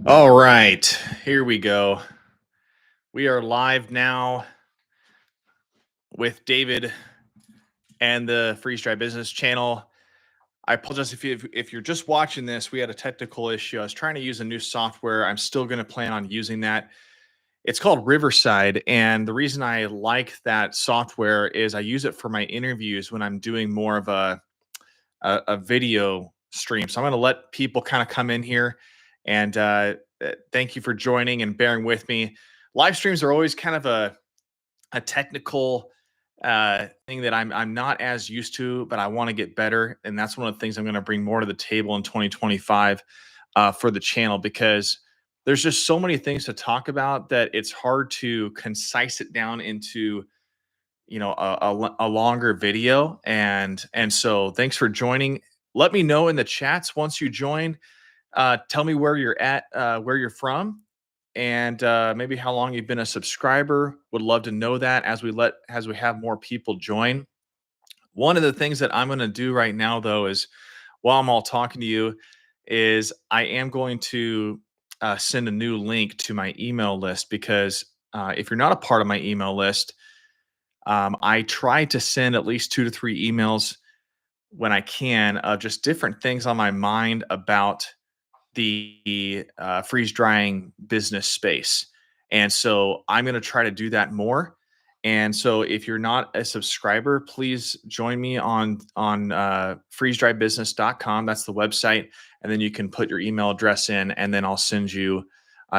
All right, here we go. We are live now with David and the Freeze Dry Business channel. I apologize if you're just watching this. We had a technical issue. I was trying to use a new software. I'm still going to plan on using that. It's called Riverside, and the reason I like that software is I use it for my interviews when I'm doing more of a video stream. So I'm going to let people kind of come in here and thank you for joining and bearing with me. Live streams are always kind of a technical thing that I'm not as used to, but I want to get better. And that's one of the things I'm going to bring more to the table in 2025 for the channel because there's just so many things to talk about that it's hard to concise it down into a longer video. And so thanks for joining. Let me know in the chats once you join. Tell me where you're at, where you're from, and maybe how long you've been a subscriber. Would love to know that as we have more people join. One of the things that I'm going to do right now, though, is while I'm all talking to you, is I am going to send a new link to my email list because if you're not a part of my email list, I try to send at least 2 to 3 emails when I can of just different things on my mind about the freeze drying business space. And so I'm going to try to do that more. And so if you're not a subscriber, please join me on freezedrybusiness.com. That's the website. And then you can put your email address in, and then I'll send you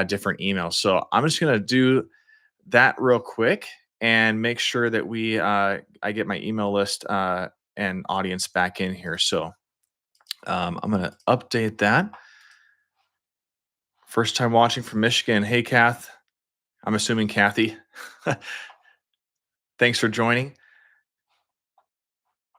different emails. So I'm just going to do that real quick and make sure that I get my email list and audience back in here. So I'm going to update that. First time watching from Michigan. Hey, Kath. I'm assuming Kathy. Thanks for joining.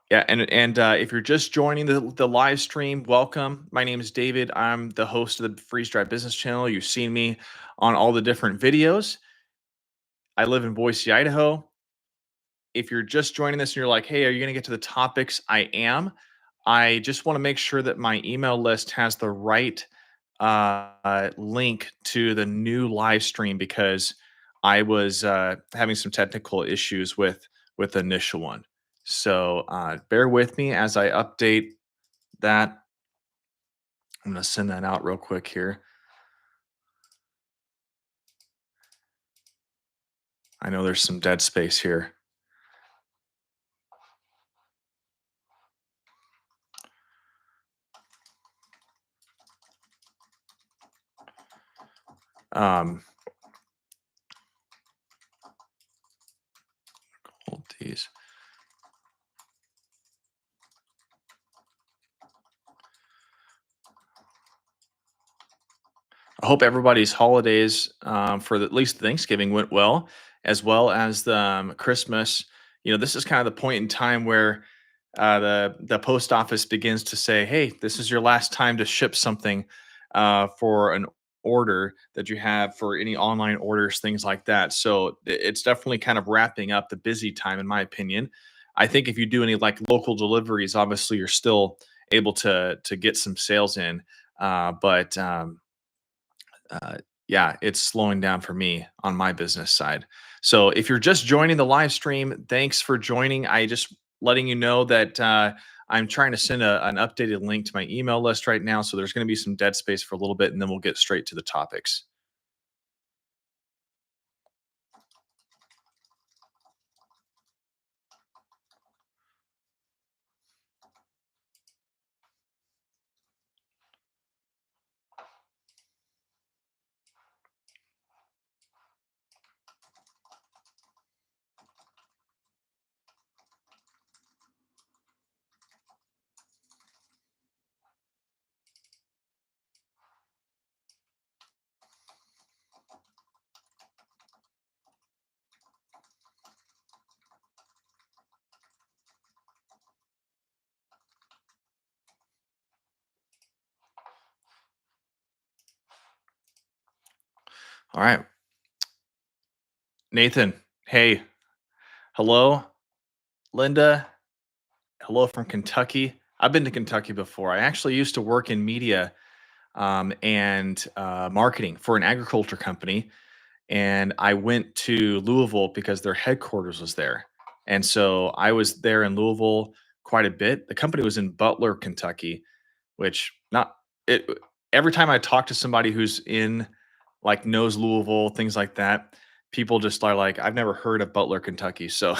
Yeah, and if you're just joining the live stream, welcome. My name is David. I'm the host of the Freeze Dry Business channel. You've seen me on all the different videos. I live in Boise, Idaho. If you're just joining this and you're like, hey, are you going to get to the topics? I am. I just want to make sure that my email list has the right link to the new live stream because I was having some technical issues with the initial one. So bear with me as I update that. I'm going to send that out real quick here. I know there's some dead space here. Hold these. I hope everybody's holidays for at least Thanksgiving went as well as the Christmas. This is kind of the point in time where the post office begins to say, "Hey, this is your last time to ship something for an order that you have for any online orders, things like that." So it's definitely kind of wrapping up the busy time, in my opinion. I think if you do any like local deliveries, obviously you're still able to get some sales in, but uh, yeah, it's slowing down for me on my business side. So if you're just joining the live stream, thanks for joining. I just letting you know that I'm trying to send an updated link to my email list right now. So there's going to be some dead space for a little bit, and then we'll get straight to the topics. All right, Nathan. Hey, hello, Linda. Hello from Kentucky. I've been to Kentucky before. I actually used to work in media and marketing for an agriculture company. And I went to Louisville because their headquarters was there. And so I was there in Louisville quite a bit. The company was in Butler, Kentucky, which not it every time I talk to somebody who's in like knows Louisville, things like that, people just are like, I've never heard of Butler, Kentucky. So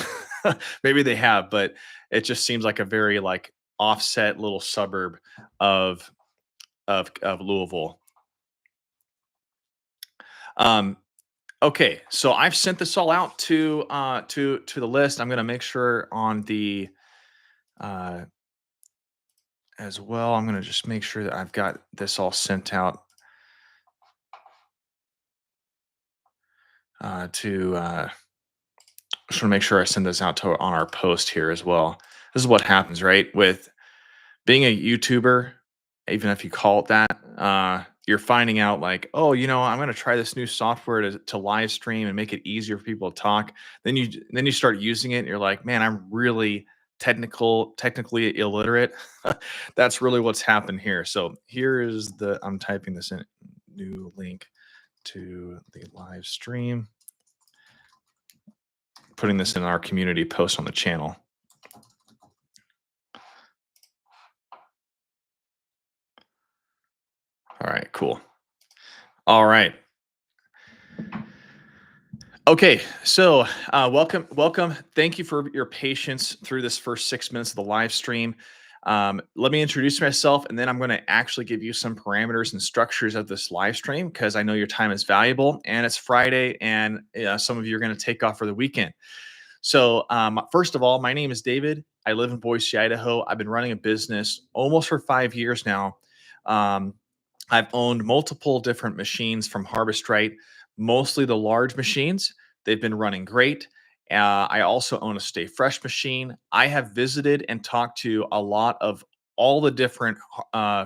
maybe they have, but it just seems like a very like offset little suburb of of Louisville. Um, okay, so I've sent this all out to the list. I'm gonna make sure on the uh as well. I'm gonna just make sure that I've got this all sent out to just want to make sure I send this out to on our post here as well. This is what happens, right? With being a YouTuber, even if you call it that, you're finding out like, oh, I'm going to try this new software to live stream and make it easier for people to talk. Then you start using it, and you're like, man, I'm really technically illiterate. That's really what's happened here. So here is I'm typing this in new link to the live stream, putting this in our community post on the channel. All right, cool. All right. Okay, so welcome. Thank you for your patience through this first 6 minutes of the live stream. Let me introduce myself, and then I'm going to actually give you some parameters and structures of this live stream because I know your time is valuable, and it's Friday, and some of you are going to take off for the weekend. So, first of all, my name is David. I live in Boise, Idaho. I've been running a business almost for 5 years now. Um, I've owned multiple different machines from Harvest Right, mostly the large machines. They've been running great. I also own a Stay Fresh machine. I have visited and talked to a lot of all the different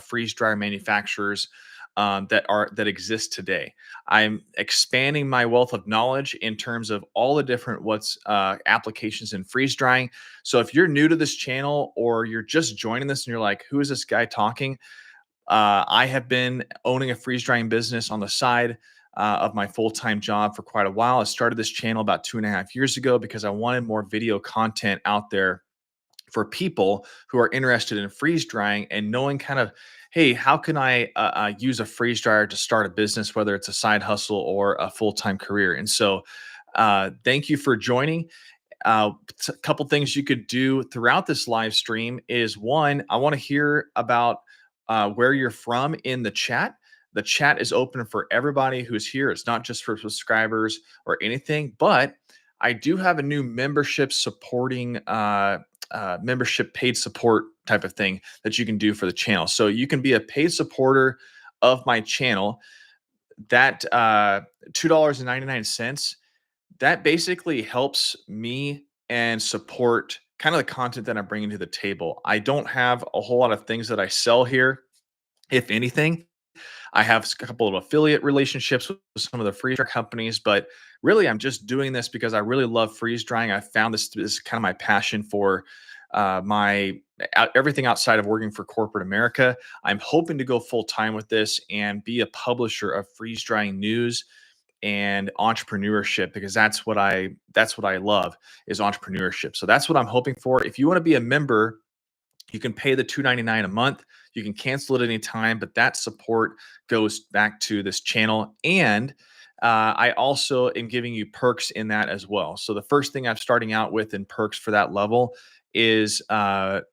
freeze dryer manufacturers that exist today. I'm expanding my wealth of knowledge in terms of all the different what's applications in freeze drying. So if you're new to this channel or you're just joining this and you're like, who is this guy talking? I have been owning a freeze drying business on the side of my full time job for quite a while. I started this channel about 2.5 years ago because I wanted more video content out there for people who are interested in freeze drying and knowing kind of, hey, how can I use a freeze dryer to start a business, whether it's a side hustle or a full time career? And so, thank you for joining. A couple things you could do throughout this live stream is one, I want to hear about where you're from in the chat. The chat is open for everybody who's here. It's not just for subscribers or anything, but I do have a new membership supporting membership paid support type of thing that you can do for the channel. So you can be a paid supporter of my channel. That $2.99, that basically helps me and support kind of the content that I'm bringing to the table. I don't have a whole lot of things that I sell here. If anything, I have a couple of affiliate relationships with some of the freeze dry companies, but really I'm just doing this because I really love freeze drying. I found this kind of my passion for my everything outside of working for corporate America. I'm hoping to go full time with this and be a publisher of freeze drying news and entrepreneurship because that's what I love is entrepreneurship. So that's what I'm hoping for. If you want to be a member, you can pay the $2.99 a month. You can cancel it anytime, but that support goes back to this channel. And I also am giving you perks in that as well. So the first thing I'm starting out with in perks for that level is a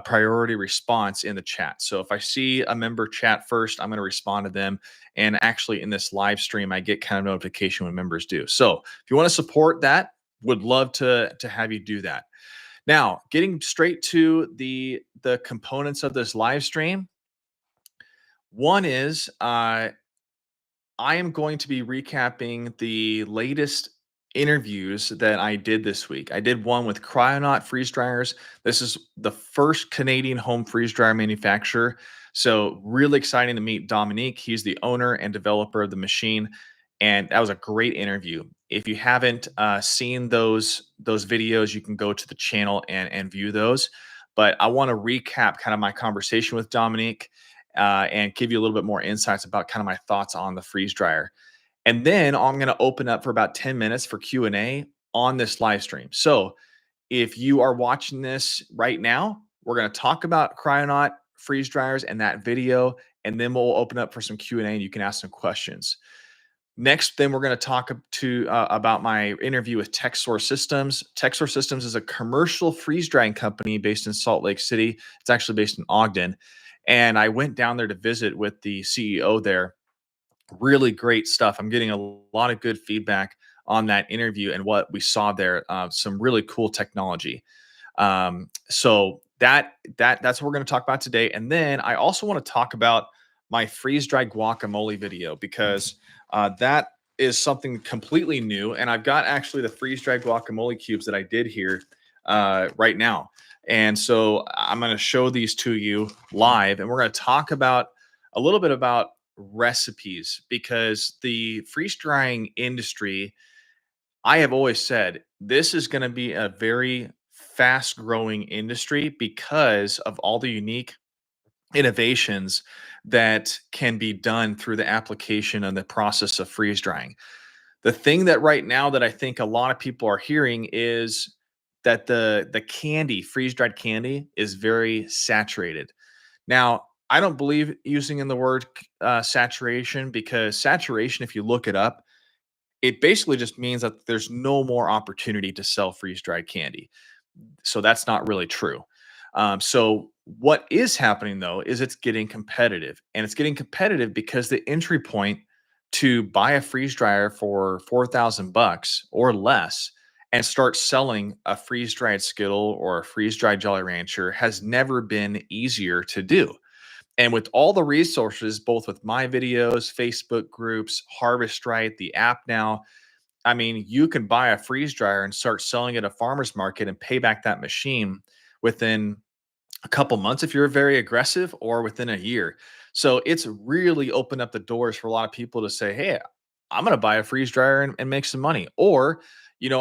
priority response in the chat. So if I see a member chat first, I'm going to respond to them. And actually, in this live stream, I get kind of notification when members do. So if you want to support that, would love to have you do that. Now, getting straight to the components of this live stream. One is I am going to be recapping the latest interviews that I did this week. I did one with Kryonaut freeze dryers. This is the first Canadian home freeze dryer manufacturer. So, really exciting to meet Dominique. He's the owner and developer of the machine. And that was a great interview. If you haven't seen those videos, you can go to the channel and view those. But I want to recap kind of my conversation with Dominique and give you a little bit more insights about kind of my thoughts on the freeze dryer. And then I'm going to open up for about 10 minutes for Q&A on this live stream. So if you are watching this right now, we're going to talk about Kryonaut freeze dryers and that video, and then we'll open up for some Q&A and you can ask some questions. Next, then we're going to talk about my interview with TechSource Systems. TechSource Systems is a commercial freeze drying company based in Salt Lake City. It's actually based in Ogden. And I went down there to visit with the CEO there. Really great stuff. I'm getting a lot of good feedback on that interview and what we saw there. Some really cool technology. So that's what we're going to talk about today. And then I also want to talk about my freeze dried guacamole video because that is something completely new. And I've got actually the freeze dried guacamole cubes that I did here right now. And so I'm going to show these to you live, and we're going to talk about a little bit about recipes because the freeze drying industry, I have always said this is going to be a very fast growing industry because of all the unique innovations that can be done through the application and the process of freeze drying. The thing that right now that I think a lot of people are hearing is that the candy, freeze dried candy, is very saturated. Now, I don't believe using in the word saturation because saturation, if you look it up, it basically just means that there's no more opportunity to sell freeze dried candy. So that's not really true. So what is happening though is it's getting competitive, and it's getting competitive because the entry point to buy a freeze dryer for 4,000 bucks or less and start selling a freeze dried Skittle or a freeze dried Jolly Rancher has never been easier to do. And with all the resources, both with my videos, Facebook groups, Harvest Right, the app now, I mean, you can buy a freeze dryer and start selling it at a farmer's market and pay back that machine within a couple months if you're very aggressive, or within a year. So it's really opened up the doors for a lot of people to say, hey, I'm going to buy a freeze dryer and make some money. Or,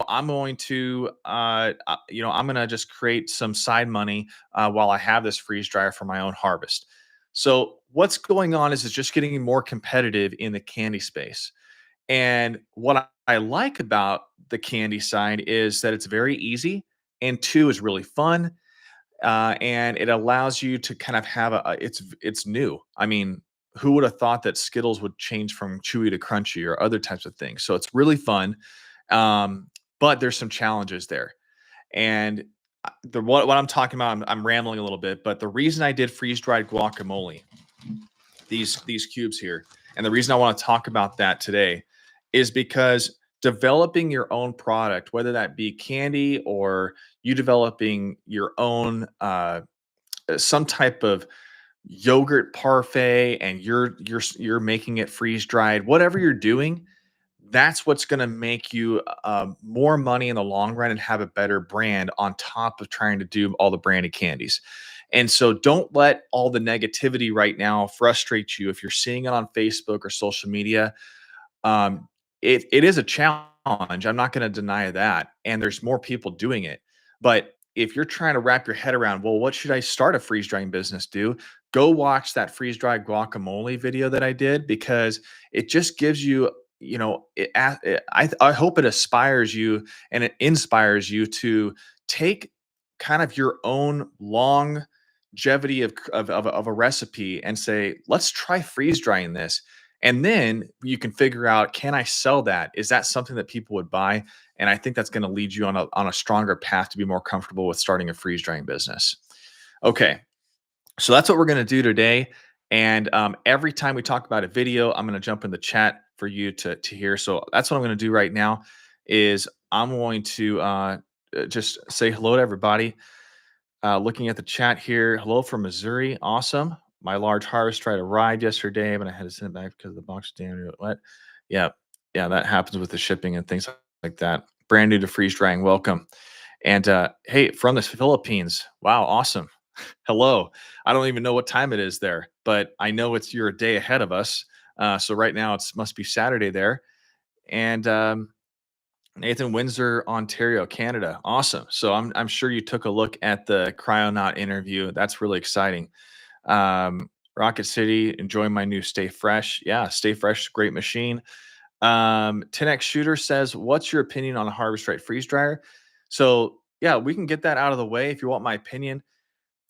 I'm going to, I'm going to just create some side money while I have this freeze dryer for my own harvest. So what's going on is it's just getting more competitive in the candy space. And what I like about the candy side is that it's very easy, and two is really fun, and it allows you to kind of have it's new. I mean, who would have thought that Skittles would change from chewy to crunchy or other types of things? So it's really fun, but there's some challenges there. And what I'm talking about, I'm rambling a little bit, but the reason I did freeze dried guacamole, these cubes here, and the reason I want to talk about that today is because developing your own product, whether that be candy or you developing your own some type of yogurt parfait, and you're making it freeze dried, whatever you're doing, that's what's going to make you more money in the long run and have a better brand on top of trying to do all the branded candies. And so don't let all the negativity right now frustrate you. If you're seeing it on Facebook or social media, um, it is a challenge. I'm not going to deny that, and there's more people doing it. But if you're trying to wrap your head around, well, what should I start a freeze drying business do? Go watch that freeze dried guacamole video that I did, because it just gives you, I hope it aspires you and it inspires you to take kind of your own longevity of a recipe and say, let's try freeze drying this. And then you can figure out, can I sell that? Is that something that people would buy? And I think that's going to lead you on a stronger path to be more comfortable with starting a freeze drying business. Okay, so that's what we're going to do today. And every time we talk about a video, I'm going to jump in the chat for you to hear. So that's what I'm going to do right now. Is I'm going to just say hello to everybody. Looking at the chat here, hello from Missouri. Awesome. My large harvest tried to ride yesterday, but I had to send it back because the box was damaged. What? Yeah. Yeah, that happens with the shipping and things like that. Brand new to freeze drying. Welcome. And hey, from the Philippines. Wow, awesome. Hello. I don't even know what time it is there, but I know you're a day ahead of us. So right now it must be Saturday there. And Nathan, Windsor, Ontario, Canada. Awesome. So I'm sure you took a look at the Kryonaut interview. That's really exciting. Rocket City, enjoying my new Stay Fresh. Yeah, Stay Fresh, great machine. 10x Shooter says, "What's your opinion on a Harvest Right freeze dryer?" So yeah, we can get that out of the way if you want my opinion.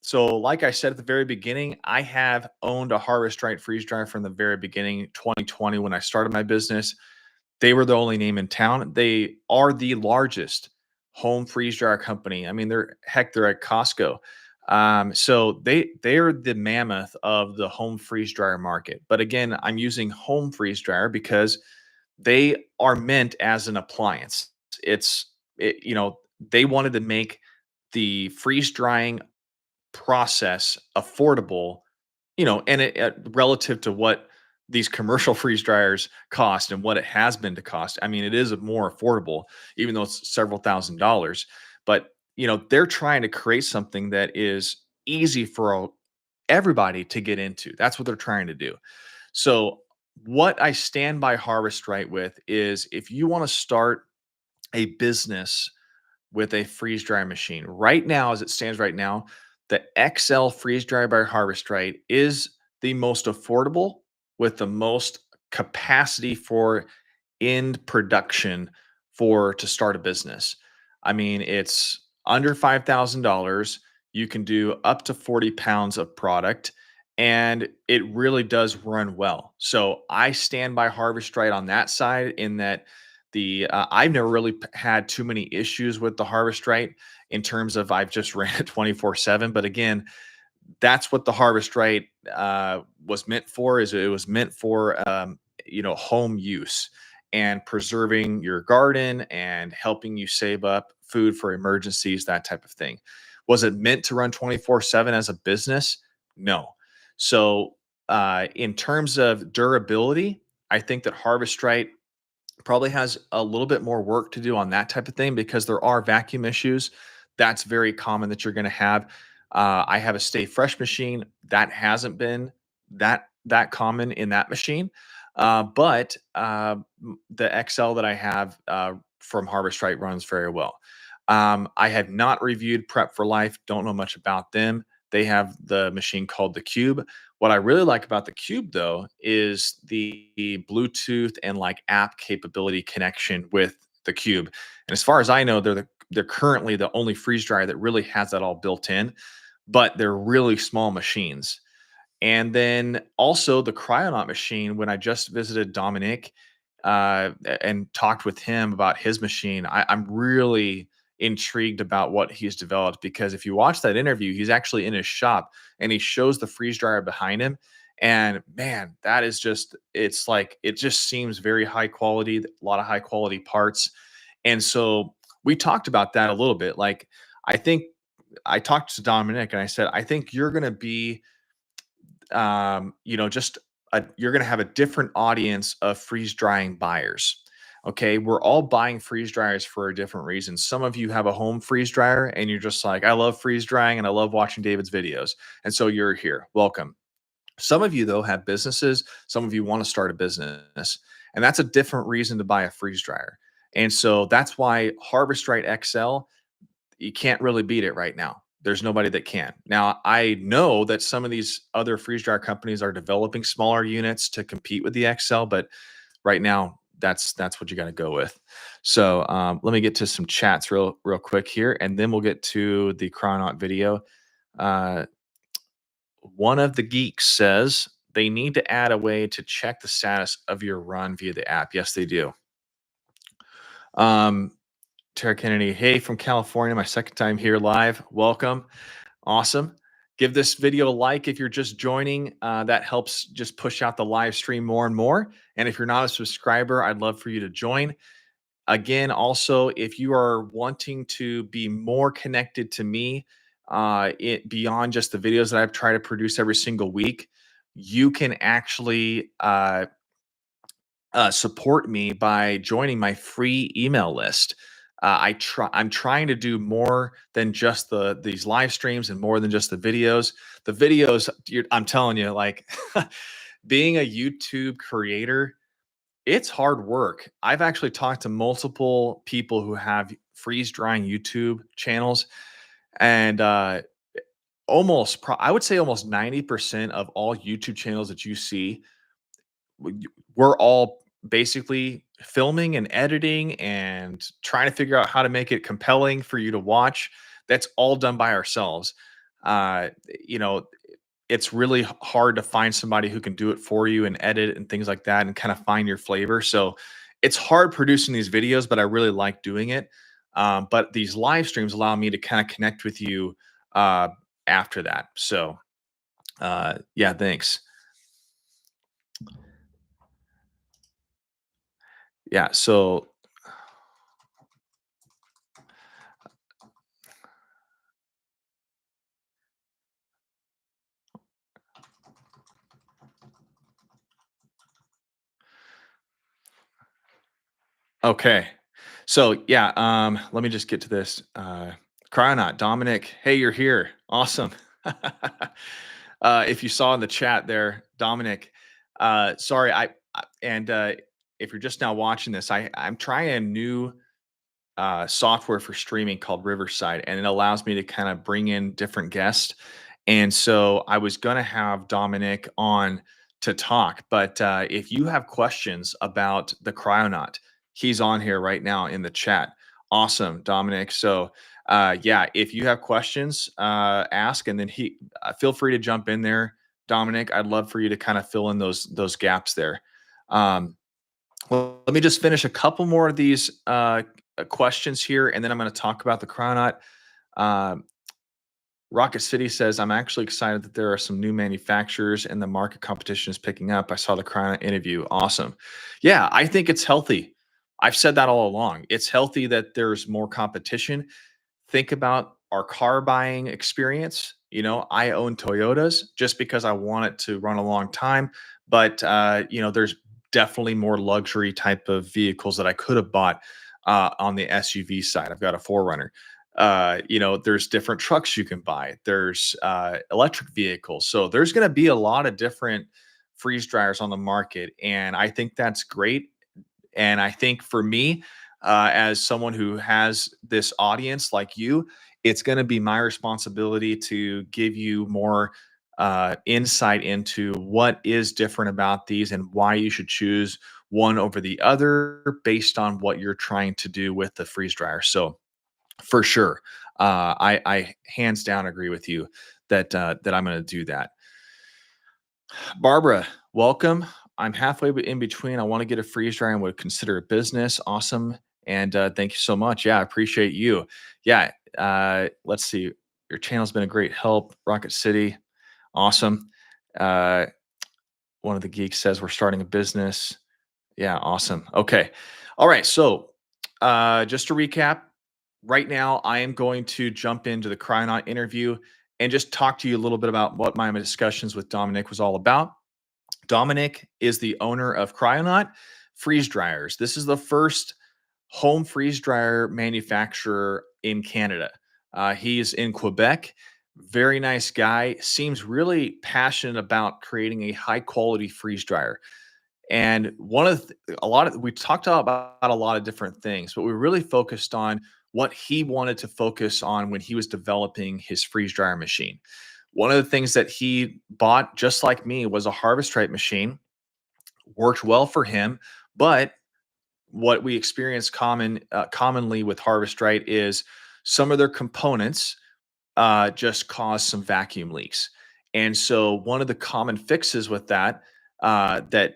So, like I said at the very beginning, I have owned a Harvest Right freeze dryer from the very beginning, 2020, when I started my business. They were the only name in town. They are the largest home freeze dryer company. I mean, they're at Costco. So they're the mammoth of the home freeze dryer market. But again, I'm using home freeze dryer because they are meant as an appliance. They wanted to make the freeze drying process affordable, and relative to what these commercial freeze dryers cost and what it has been to cost. I mean, it is more affordable, even though it's several $1,000s. But they're trying to create something that is easy for everybody to get into. That's what they're trying to do. So, what I stand by Harvest Right with is if you want to start a business with a freeze dryer machine. Right now, as it stands right now, the XL freeze dryer by Harvest Right is the most affordable with the most capacity for end production for to start a business. I mean, it's under $5,000. You can do up to 40 pounds of product, and it really does run well. So I stand by Harvest Right on that side, in that I've never really had too many issues with the Harvest Right in terms of I've just ran it 24/7. But again, that's what the Harvest Right was meant for. Is it was meant for home use and preserving your garden and helping you save up food for emergencies, that type of thing. Was it meant to run 24/7 as a business? No. So in terms of durability, I think that Harvest Right probably has a little bit more work to do on that type of thing, because there are vacuum issues. That's very common that you're going to have. I have a Stay Fresh machine that hasn't been that common in that machine, but the XL that I have from Harvest Right runs very well. I have not reviewed Prep for Life. Don't know much about them. They have the machine called the Cube. What I really like about the Cube, though, is the Bluetooth and like app capability connection with the Cube. And as far as I know, they're currently the only freeze dryer that really has that all built in, but they're really small machines. And then also the Kryonaut machine, when I just visited Dominic and talked with him about his machine, I'm really intrigued about what he's developed, because if you watch that interview, he's actually in his shop and he shows the freeze dryer behind him. And man, that is just, it's like, it just seems very high quality, a lot of high quality parts. And so we talked about that a little bit. Like, I think I talked to Dominic and I said, I think you're going to be just you're going to have a different audience of freeze drying buyers. Okay, we're all buying freeze dryers for a different reason. Some of you have a home freeze dryer and you're just like, I love freeze drying and I love watching David's videos. And so you're here. Welcome. Some of you, though, have businesses. Some of you want to start a business, and that's a different reason to buy a freeze dryer. And so that's why Harvest Right XL, you can't really beat it right now. There's nobody that can. Now, I know that some of these other freeze dryer companies are developing smaller units to compete with the XL, but right now, that's what you got to go with. So let me get to some chats real quick here, and then we'll get to the Kryonaut video. Uh, One of the geeks says they need to add a way to check the status of your run via the app. Yes, they do. Um, Tara Kennedy, hey from California, my second time here live. Welcome. Awesome. Give this video a like if you're just joining. That helps just push out the live stream more and more. And if you're not a subscriber, I'd love for you to join. Again, also, if you are wanting to be more connected to me, beyond just the videos that I try to produce every single week, you can actually support me by joining my free email list. I'm trying to do more than just these live streams and more than just the videos. The videos, I'm telling you, like being a YouTube creator, it's hard work. I've actually talked to multiple people who have freeze drying YouTube channels, and I would say almost 90% of all YouTube channels that you see, we're all basically filming and editing and trying to figure out how to make it compelling for you to watch. That's all done by ourselves. Uh, you know, it's really hard to find somebody who can do it for you and edit and things like that and kind of find your flavor. So it's hard producing these videos, but I really like doing it. But these live streams allow me to kind of connect with you uh, after that. So yeah, thanks. Yeah. So okay. So yeah, let me just get to this. Kryonaut, Dominic, hey, you're here. Awesome. If you saw in the chat there, Dominic, sorry, and if you're just now watching this, I'm trying a new software for streaming called Riverside, and it allows me to kind of bring in different guests. And so I was going to have Dominic on to talk, but if you have questions about the Kryonaut, he's on here right now in the chat. Awesome, Dominic. So yeah, if you have questions, ask, and then feel free to jump in there, Dominic. I'd love for you to kind of fill in those gaps there. Um, well, let me just finish a couple more of these questions here, and then I'm going to talk about the Chrononaut. Um, Rocket City says, I'm actually excited that there are some new manufacturers and the market competition is picking up. I saw the Chrononaut interview. Awesome. Yeah, I think it's healthy. I've said that all along. It's healthy that there's more competition. Think about our car buying experience. I own Toyotas just because I want it to run a long time. But, there's definitely more luxury type of vehicles that I could have bought on the SUV side. I've got a Forerunner. There's different trucks you can buy. There's electric vehicles. So there's going to be a lot of different freeze dryers on the market. And I think that's great. And I think for me, as someone who has this audience like you, it's going to be my responsibility to give you more insight into what is different about these and why you should choose one over the other based on what you're trying to do with the freeze dryer. So, for sure, I hands down agree with you that I'm going to do that. Barbara, welcome. I'm halfway in between. I want to get a freeze dryer and would consider a business. Awesome. And thank you so much. Yeah, I appreciate you. Yeah. Let's see. Your channel's been a great help. Rocket City. Awesome. Uh, one of the geeks says we're starting a business. Yeah, awesome. Okay. All right. So just to recap, right now I am going to jump into the Kryonaut interview and just talk to you a little bit about what my discussions with Dominic was all about. Dominic is the owner of Kryonaut freeze dryers. This is the first home freeze dryer manufacturer in Canada. He's in Quebec. Very nice guy. Seems really passionate about creating a high quality freeze dryer. And a lot of we talked about a lot of different things, but we really focused on what he wanted to focus on when he was developing his freeze dryer machine. One of the things that he bought, just like me, was a harvest right machine. Worked well for him, but what we experience commonly with harvest right is some of their components just cause some vacuum leaks. And so one of the common fixes with that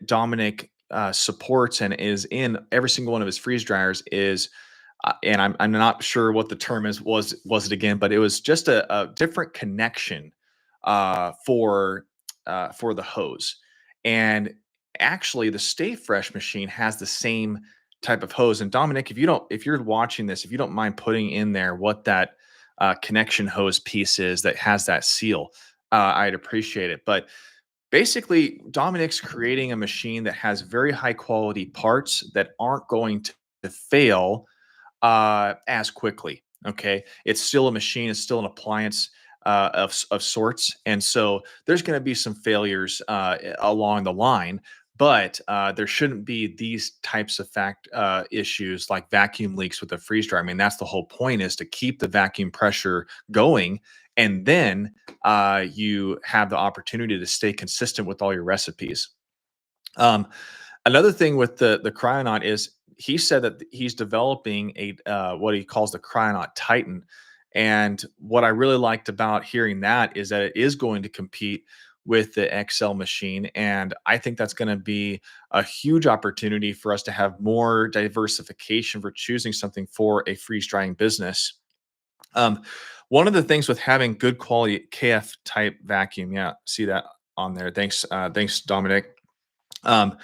Dominic supports and is in every single one of his freeze dryers is, and I'm not sure what the term is. Was it again? But it was just a different connection for the hose. And actually, the Stay Fresh machine has the same type of hose. And Dominic, if you're watching this, if you don't mind putting in there what that connection hose piece is that has that seal, I'd appreciate it. But basically, Dominic's creating a machine that has very high quality parts that aren't going to fail as quickly. Okay, it's still a machine, it's still an appliance of sorts, and so there's going to be some failures along the line. But there shouldn't be these types of fact issues like vacuum leaks with the freeze dryer. I mean, that's the whole point, is to keep the vacuum pressure going and then you have the opportunity to stay consistent with all your recipes. Um, Another thing with the Kryonaut is he said that he's developing a what he calls the Kryonaut Titan, and what I really liked about hearing that is that it is going to compete with the XL machine, and I think that's going to be a huge opportunity for us to have more diversification for choosing something for a freeze drying business. Um, One of the things with having good quality KF type vacuum, yeah, see that on there. Thanks, Dominic. Um,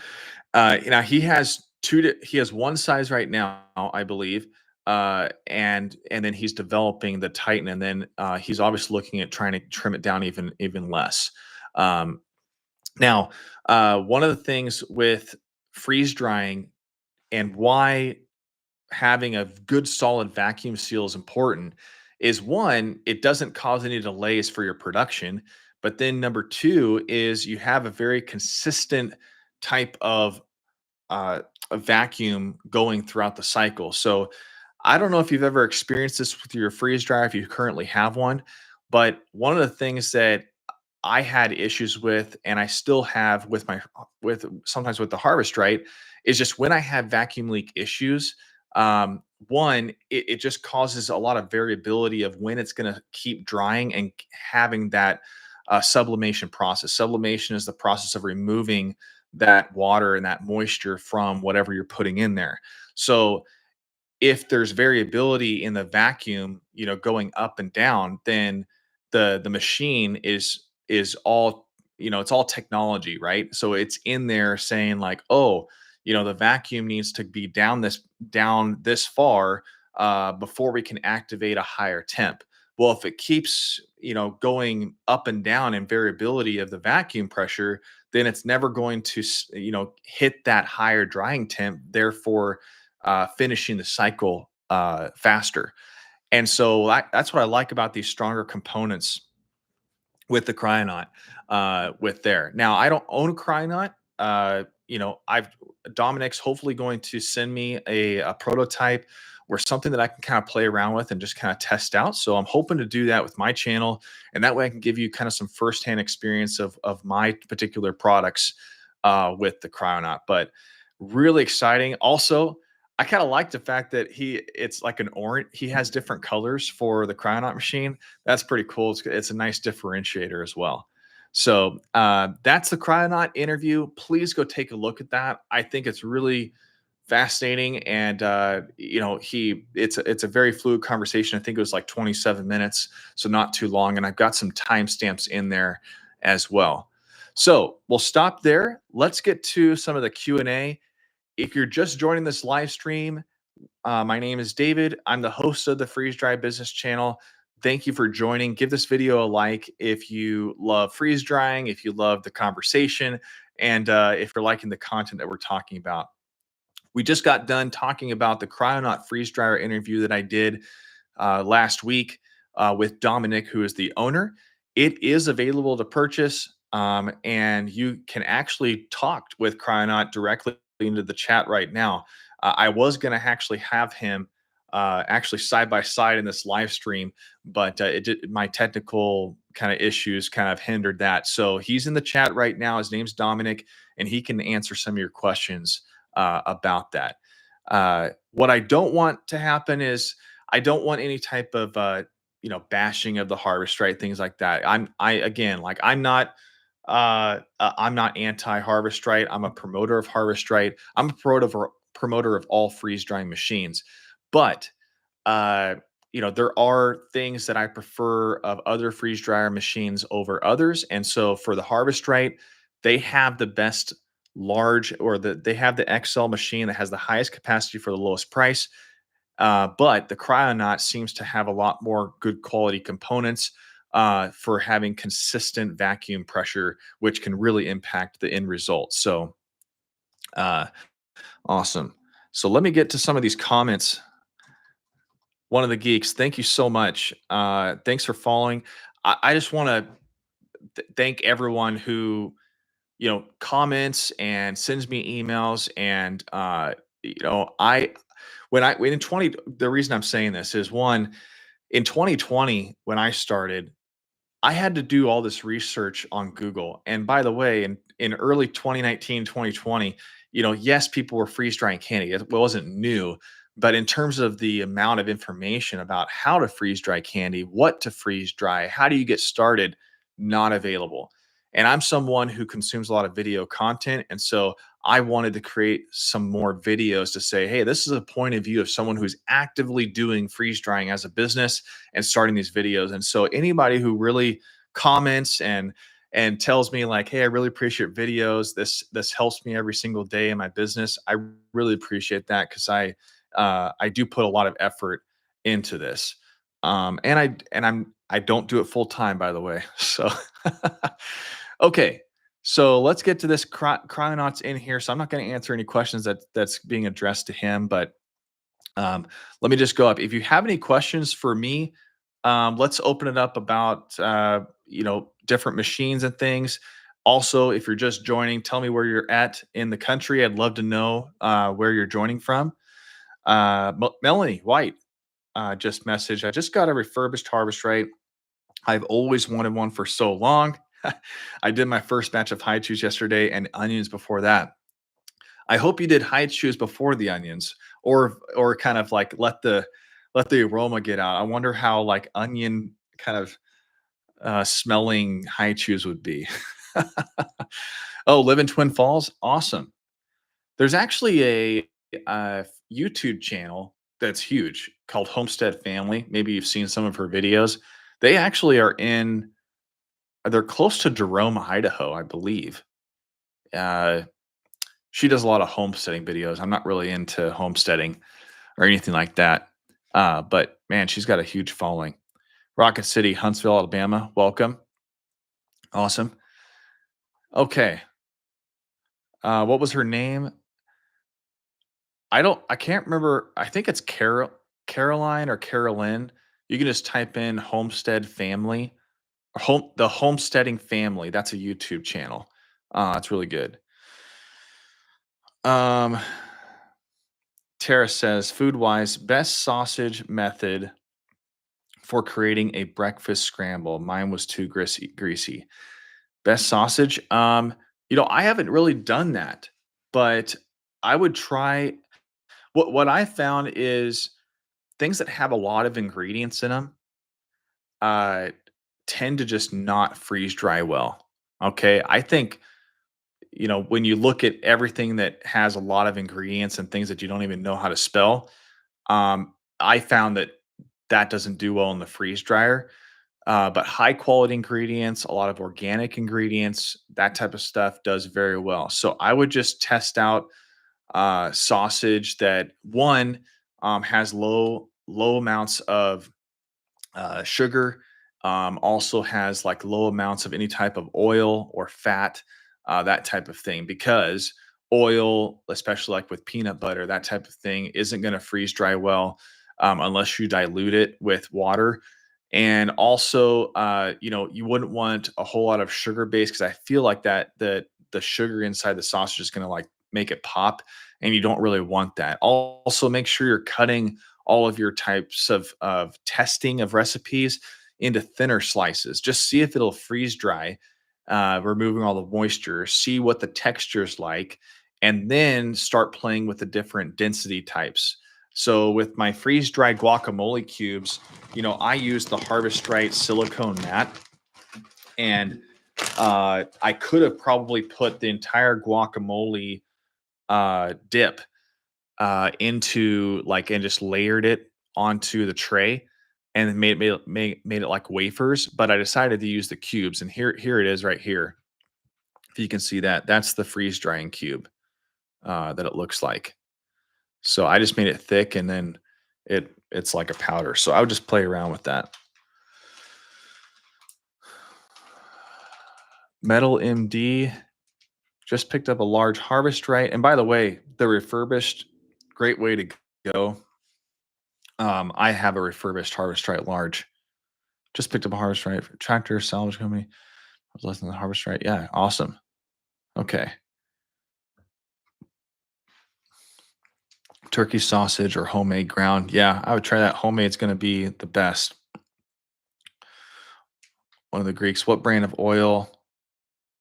he has he has one size right now, I believe, and then he's developing the Titan, and then he's obviously looking at trying to trim it down even less. Um, Now, one of the things with freeze drying and why having a good solid vacuum seal is important is one, it doesn't cause any delays for your production. But then number two is you have a very consistent type of a vacuum going throughout the cycle. So I don't know if you've ever experienced this with your freeze dryer, if you currently have one, but one of the things that I had issues with, and I still have with my with sometimes with the harvest right, is just when I have vacuum leak issues. One, it just causes a lot of variability of when it's going to keep drying and having that sublimation process. Sublimation is the process of removing that water and that moisture from whatever you're putting in there. So if there's variability in the vacuum, going up and down, then the machine is all, it's all technology, right? So it's in there saying like, oh, the vacuum needs to be down this far before we can activate a higher temp. Well, if it keeps, going up and down in variability of the vacuum pressure, then it's never going to, hit that higher drying temp. Therefore, finishing the cycle faster. And so that's what I like about these stronger components with the Kryonaut. With there now, I don't own a Kryonaut. I've Dominic's hopefully going to send me a prototype or something that I can kind of play around with and just kind of test out. So I'm hoping to do that with my channel, and that way I can give you kind of some firsthand experience of my particular products with the Kryonaut. But really exciting. Also, I kind of like the fact that it's like an orange. He has different colors for the Kryonaut machine. That's pretty cool. It's a nice differentiator as well. So that's the Kryonaut interview. Please go take a look at that. I think it's really fascinating, and it's a very fluid conversation. I think it was like 27 minutes, so not too long. And I've got some timestamps in there as well. So we'll stop there. Let's get to some of the Q&A. If you're just joining this live stream, my name is David. I'm the host of the Freeze Dry Business Channel. Thank you for joining. Give this video a like if you love freeze drying, if you love the conversation, and if you're liking the content that we're talking about. We just got done talking about the Kryonaut freeze dryer interview that I did last week with Dominic, who is the owner. It is available to purchase, and you can actually talk with Kryonaut directly into the chat right now. I was going to actually have him actually side by side in this live stream, but my technical kind of issues kind of hindered that. So he's in the chat right now. His name's Dominic, and he can answer some of your questions about that. What I don't want to happen is I don't want any type of bashing of the harvest right, things like that. I again, like I'm not anti harvest right. I'm a promoter of harvest right. I'm a promoter of all freeze drying machines, but uh there are things that I prefer of other freeze dryer machines over others. And so for the harvest right, they have the best large, or they have the XL machine that has the highest capacity for the lowest price. But the Kryonaut seems to have a lot more good quality components for having consistent vacuum pressure, which can really impact the end result. So uh, awesome. So let me get to some of these comments. One of the geeks, thank you so much. Thanks for following. I just want to thank everyone who comments and sends me emails, and I when in 20 the reason I'm saying this is, one, in 2020 when I started, I had to do all this research on Google. And by the way, in early 2019, 2020, yes, people were freeze drying candy. It wasn't new, but in terms of the amount of information about how to freeze dry candy, what to freeze dry, how do you get started, not available. And I'm someone who consumes a lot of video content. And so I wanted to create some more videos to say, hey, this is a point of view of someone who's actively doing freeze drying as a business and starting these videos. And so anybody who really comments and tells me like, hey, I really appreciate your videos. This helps me every single day in my business. I really appreciate that because I do put a lot of effort into this. I don't do it full time, by the way. So okay. So let's get to this. Kryonaut's in here, so I'm not going to answer any questions that's being addressed to him. But let me just go up. If you have any questions for me, let's open it up about different machines and things. Also, if you're just joining, tell me where you're at in the country. I'd love to know where you're joining from. Melanie White just messaged. I just got a refurbished harvest right. I've always wanted one for so long. I did my first batch of high chews yesterday and onions before that. I hope you did hide chews before the onions, or kind of like let the aroma get out. I wonder how like onion kind of smelling high chews would be. Oh, live in Twin Falls, awesome. There's actually a YouTube channel that's huge called Homestead Family. Maybe you've seen some of her videos. They actually they're close to Jerome, Idaho, I believe. Uh, she does a lot of homesteading videos. I'm not really into homesteading or anything like that. But man, she's got a huge following. Rocket City, Huntsville, Alabama. Welcome. Awesome. Okay. What was her name? I can't remember. I think it's Caroline or Carolyn. You can just type in Homestead Family or the Homesteading Family. That's a YouTube channel. It's really good. Um, Tara says, food wise, best sausage method for creating a breakfast scramble. Mine was too greasy. Best sausage? I haven't really done that, but I would try what I found is things that have a lot of ingredients in them uh tend to just not freeze dry well. Okay. I think, when you look at everything that has a lot of ingredients and things that you don't even know how to spell, I found that that doesn't do well in the freeze dryer. But high quality ingredients, a lot of organic ingredients, that type of stuff does very well. So I would just test out sausage that one has low amounts of sugar, also has like low amounts of any type of oil or fat, that type of thing. Because oil, especially like with peanut butter, that type of thing, isn't going to freeze dry well unless you dilute it with water. And also, you wouldn't want a whole lot of sugar base because I feel like that the sugar inside the sausage is going to like make it pop, and you don't really want that. Also, make sure you're cutting all of your types of testing of recipes into thinner slices. Just see if it'll freeze dry, removing all the moisture, see what the texture is like, and then start playing with the different density types. So with my freeze dry guacamole cubes, I use the Harvest Right silicone mat, and I could have probably put the entire guacamole dip into like and just layered it onto the tray and then made it like wafers. But I decided to use the cubes, and here it is right here. If you can see that, that's the freeze drying cube that it looks like. So I just made it thick, and then it's like a powder. So I would just play around with that. Metal MD just picked up a large harvest right. And by the way, the refurbished, great way to go. I have a refurbished harvest right large. Just picked up a harvest right for tractor salvage company. I was listening to the harvest right. Yeah, awesome. Okay. Turkey sausage or homemade ground. Yeah, I would try that. Homemade's going to be the best. one of the Greeks. What brand of oil?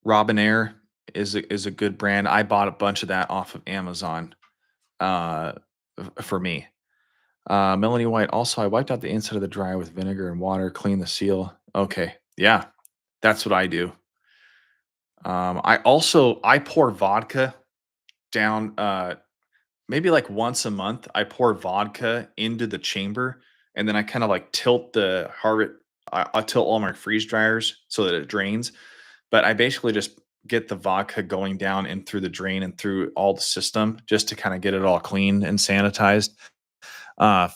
Robinair is a good brand. I bought a bunch of that off of Amazon, uh, for me. Melanie White, also, I wiped out the inside of the dryer with vinegar and water, clean the seal. Okay. Yeah, that's what I do. I pour vodka down, maybe like once a month. I pour vodka into the chamber, and then I kind of like tilt the heart. I tilt all my freeze dryers so that it drains. But I basically just get the vodka going down and through the drain and through all the system just to kind of get it all clean and sanitized,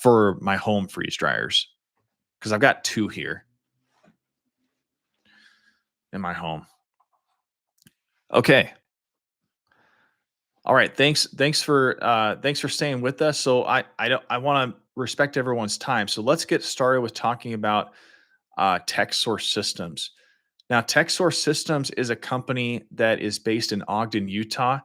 for my home freeze dryers, because I've got two here in my home. Okay. All right. Thanks for staying with us. So I want to respect everyone's time. So let's get started with talking about Tech Source Systems. Now, Tech Source Systems is a company that is based in Ogden, Utah.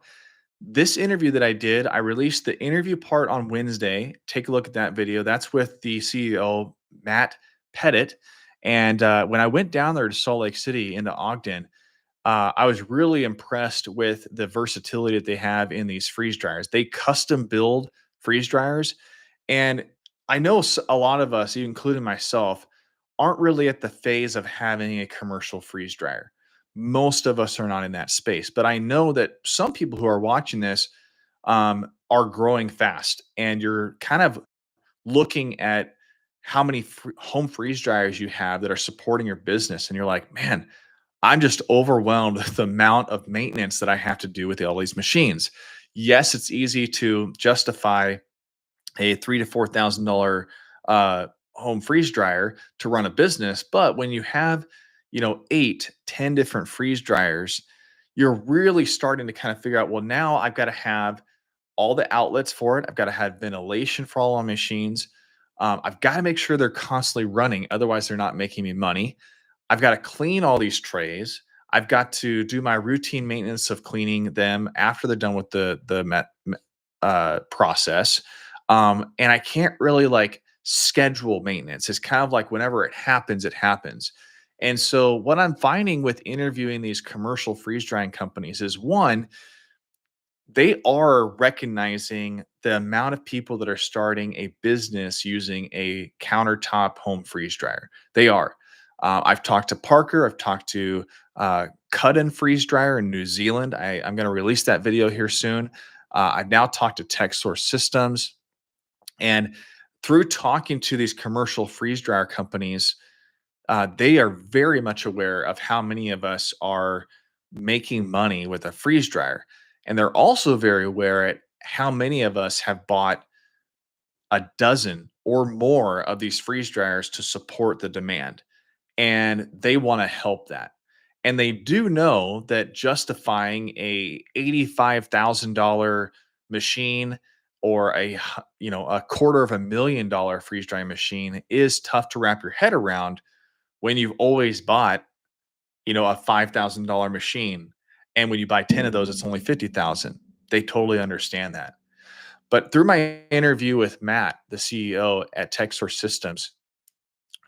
This interview that I did, I released the interview part on Wednesday. Take a look at that video. That's with the CEO, Matt Pettit. And when I went down there to Salt Lake City into Ogden, I was really impressed with the versatility that they have in these freeze dryers. They custom build freeze dryers. And I know a lot of us, including myself, aren't really at the phase of having a commercial freeze dryer. Most of us are not in that space, but I know that some people who are watching this, are growing fast, and you're kind of looking at how many home freeze dryers you have that are supporting your business, and you're like, man, I'm just overwhelmed with the amount of maintenance that I have to do with all these machines. Yes, it's easy to justify a $3,000 to $4,000 home freeze dryer to run a business, but when you have, 8, 10 different freeze dryers, you're really starting to kind of figure out, well, now I've got to have all the outlets for it. I've got to have ventilation for all my machines. I've got to make sure they're constantly running, otherwise they're not making me money. I've got to clean all these trays. I've got to do my routine maintenance of cleaning them after they're done with the process. And I can't really like schedule maintenance. It's kind of like whenever it happens, it happens. And so what I'm finding with interviewing these commercial freeze drying companies is, one, they are recognizing the amount of people that are starting a business using a countertop home freeze dryer. They are. I've talked to Parker. I've talked to Cut and Freeze Dryer in New Zealand. I'm going to release that video here soon. I've now talked to Tech Source Systems. And through talking to these commercial freeze dryer companies, they are very much aware of how many of us are making money with a freeze dryer. And they're also very aware at how many of us have bought a dozen or more of these freeze dryers to support the demand. And they want to help that. And they do know that justifying a $85,000 machine or a quarter of $1 million freeze drying machine is tough to wrap your head around when you've always bought, a $5,000 machine. And when you buy 10 of those, it's only 50,000. They totally understand that. But through my interview with Matt, the CEO at TechSource Systems,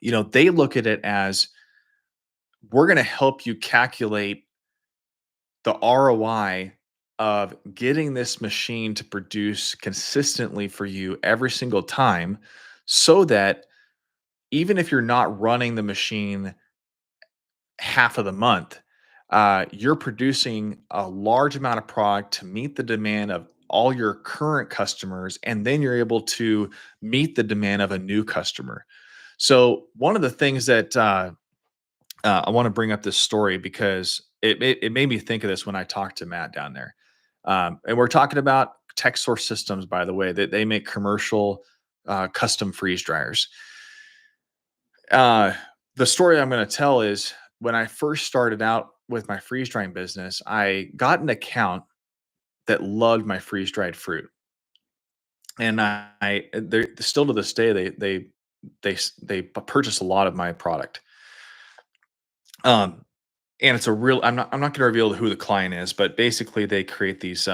they look at it as, we're going to help you calculate the ROI of getting this machine to produce consistently for you every single time, so that even if you're not running the machine half of the month, you're producing a large amount of product to meet the demand of all your current customers, and then you're able to meet the demand of a new customer. So one of the things that I want to bring up this story because it made me think of this when I talked to Matt down there. And we're talking about Tech Source Systems, by the way, that they make commercial custom freeze dryers. Uh, the story I'm going to tell is, when I first started out with my freeze drying business, I got an account that loved my freeze dried fruit, and they're still to this day they purchase a lot of my product. Um, and it's a real. I'm not going to reveal who the client is, but basically they create these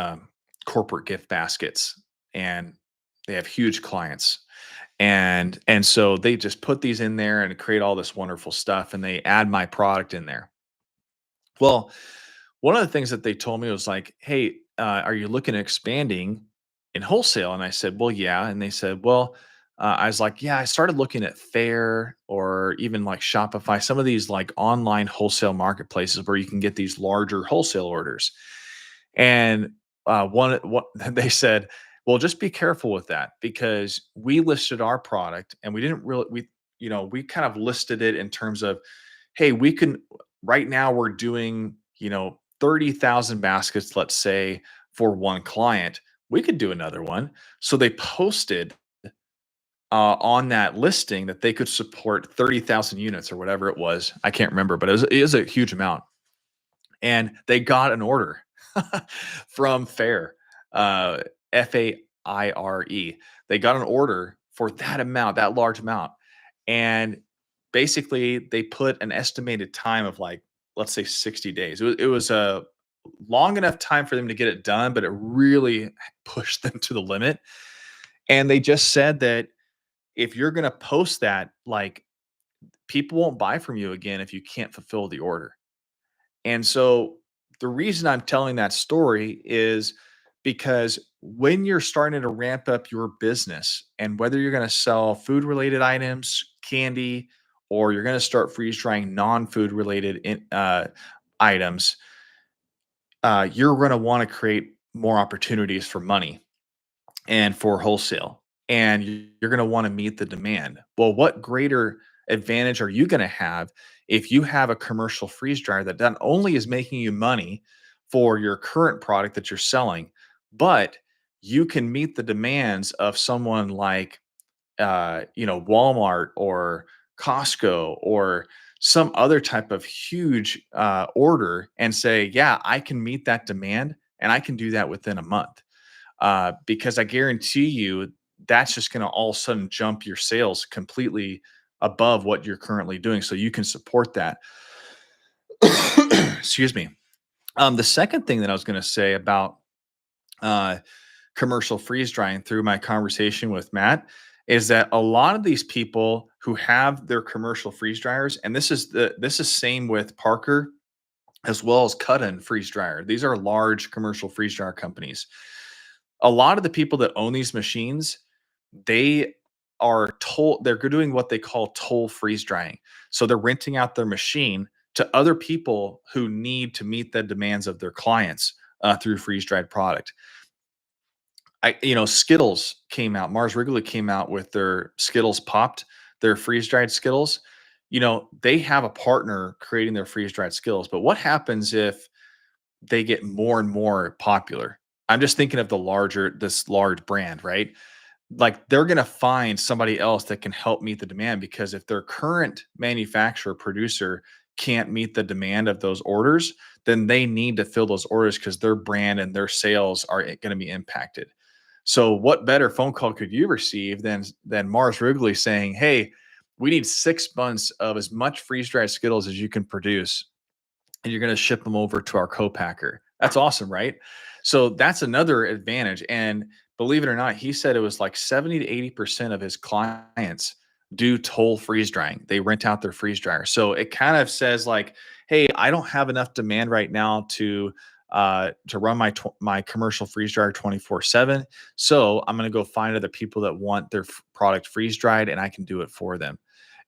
corporate gift baskets, and they have huge clients. And so they just put these in there and create all this wonderful stuff, and they add my product in there. Well, one of the things that they told me was like, "Hey, are you looking at expanding in wholesale?" And I said, "Well, yeah." And they said, "Well," I was like, "Yeah, I started looking at Fair or even like Shopify, some of these like online wholesale marketplaces where you can get these larger wholesale orders." And one, what they said, "Well, just be careful with that because we listed our product and we didn't really we kind of listed it in terms of, hey, we can right now we're doing, 30,000 baskets, let's say, for one client. We could do another one." So they posted on that listing that they could support 30,000 units or whatever it was. I can't remember, but it is a huge amount. And they got an order from Fair, uh, Faire. They got an order for that amount, that large amount. And basically, they put an estimated time of like, let's say 60 days. It was a long enough time for them to get it done, but it really pushed them to the limit. And they just said that if you're going to post that, like, people won't buy from you again if you can't fulfill the order. And so the reason I'm telling that story is because when you're starting to ramp up your business, and whether you're going to sell food related items, candy, or you're going to start freeze drying non food related items, you're going to want to create more opportunities for money and for wholesale. And you're going to want to meet the demand. Well, what greater advantage are you going to have if you have a commercial freeze dryer that not only is making you money for your current product that you're selling, but you can meet the demands of someone like Walmart or Costco or some other type of huge order and say, yeah, I can meet that demand and I can do that within a month. Because I guarantee you that's just going to all of a sudden jump your sales completely above what you're currently doing. So you can support that. Excuse me. The second thing that I was going to say about uh, commercial freeze drying through my conversation with Matt is that a lot of these people who have their commercial freeze dryers, and this is same with Parker as well as Cut Freeze Dryer. These are large commercial freeze dryer companies. A lot of the people that own these machines, they they're doing what they call toll freeze drying. So they're renting out their machine to other people who need to meet the demands of their clients through freeze dried product. Skittles came out. Mars Wrigley came out with their Skittles Popped, their freeze dried Skittles. They have a partner creating their freeze dried Skittles. But what happens if they get more and more popular? I'm just thinking of this large brand, right? Like, they're going to find somebody else that can help meet the demand, because if their current manufacturer producer can't meet the demand of those orders, then they need to fill those orders because their brand and their sales are going to be impacted. So what better phone call could you receive than Mars Wrigley saying, "Hey, we need 6 months of as much freeze dried Skittles as you can produce, and you're going to ship them over to our co-packer." That's awesome, right? So that's another advantage. And believe it or not, he said it was like 70 to 80% of his clients do toll freeze drying. They rent out their freeze dryer. So it kind of says like, hey, I don't have enough demand right now to run my commercial freeze dryer 24/7. So I'm going to go find other people that want their product freeze dried, and I can do it for them.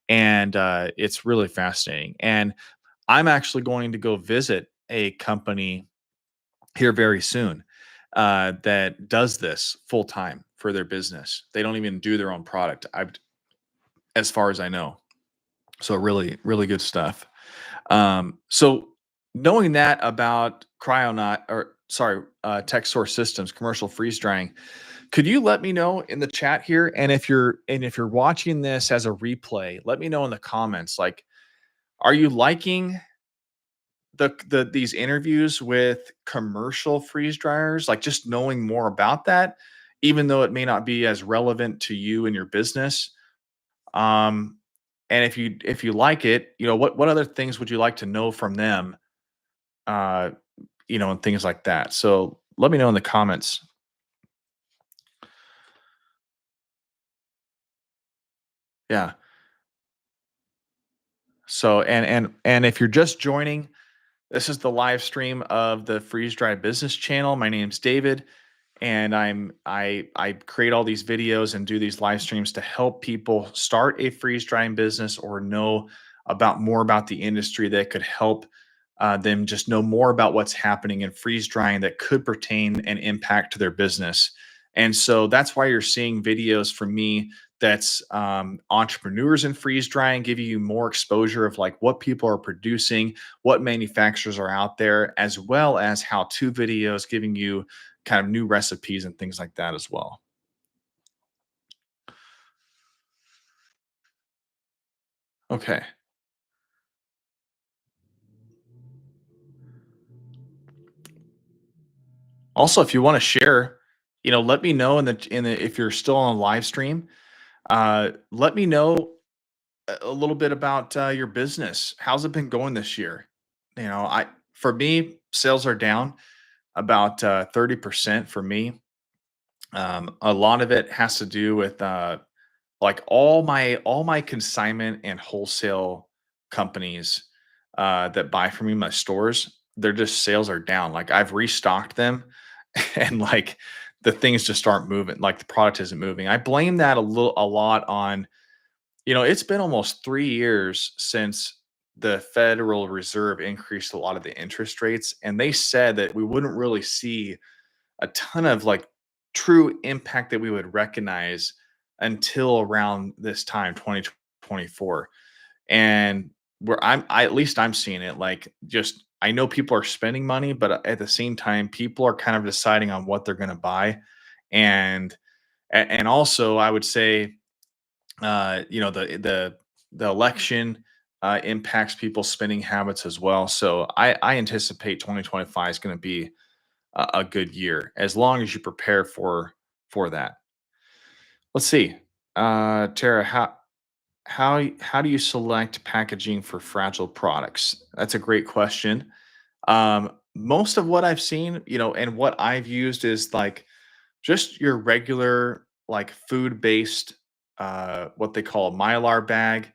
And it's really fascinating. And I'm actually going to go visit a company here very soon that does this full time for their business. They don't even do their own product, as far as I know. So really, really good stuff. So knowing that about Kryonaut, or sorry, Tech Source Systems commercial freeze drying, could you let me know in the chat here? And if you're watching this as a replay, let me know in the comments. Like, are you liking these interviews with commercial freeze dryers, like just knowing more about that, even though it may not be as relevant to you and your business? Um, and if you like it, what other things would you like to know from them? Uh, and things like that. So let me know in the comments. Yeah. So and if you're just joining, this is the live stream of the Freeze Dry Business channel. My name's David, and I create all these videos and do these live streams to help people start a freeze drying business or know about more about the industry that could help them just know more about what's happening in freeze drying that could pertain and impact to their business. And so that's why you're seeing videos from me that's entrepreneurs in freeze drying, giving you more exposure of like what people are producing, what manufacturers are out there, as well as how to videos giving you kind of new recipes and things like that as well. Okay. Also, if you want to share, let me know in the if you're still on live stream, let me know a little bit about your business. How's it been going this year? I for me, sales are down about 30% for me. A lot of it has to do with like all my consignment and wholesale companies that buy from me, my stores, their just sales are down. Like I've restocked them and like the things just aren't moving, like the product isn't moving. I blame that a lot on, it's been almost 3 years since the Federal Reserve increased a lot of the interest rates, and they said that we wouldn't really see a ton of like true impact that we would recognize until around this time 2024. And where at least I'm seeing it like just I know people are spending money, but at the same time people are kind of deciding on what they're going to buy. And and also I would say the election impacts people's spending habits as well. So I anticipate 2025 is going to be a good year as long as you prepare for that. Let's see, Tara, how do you select packaging for fragile products? That's a great question. Most of what I've seen, and what I've used is like just your regular like food based, what they call a mylar bag.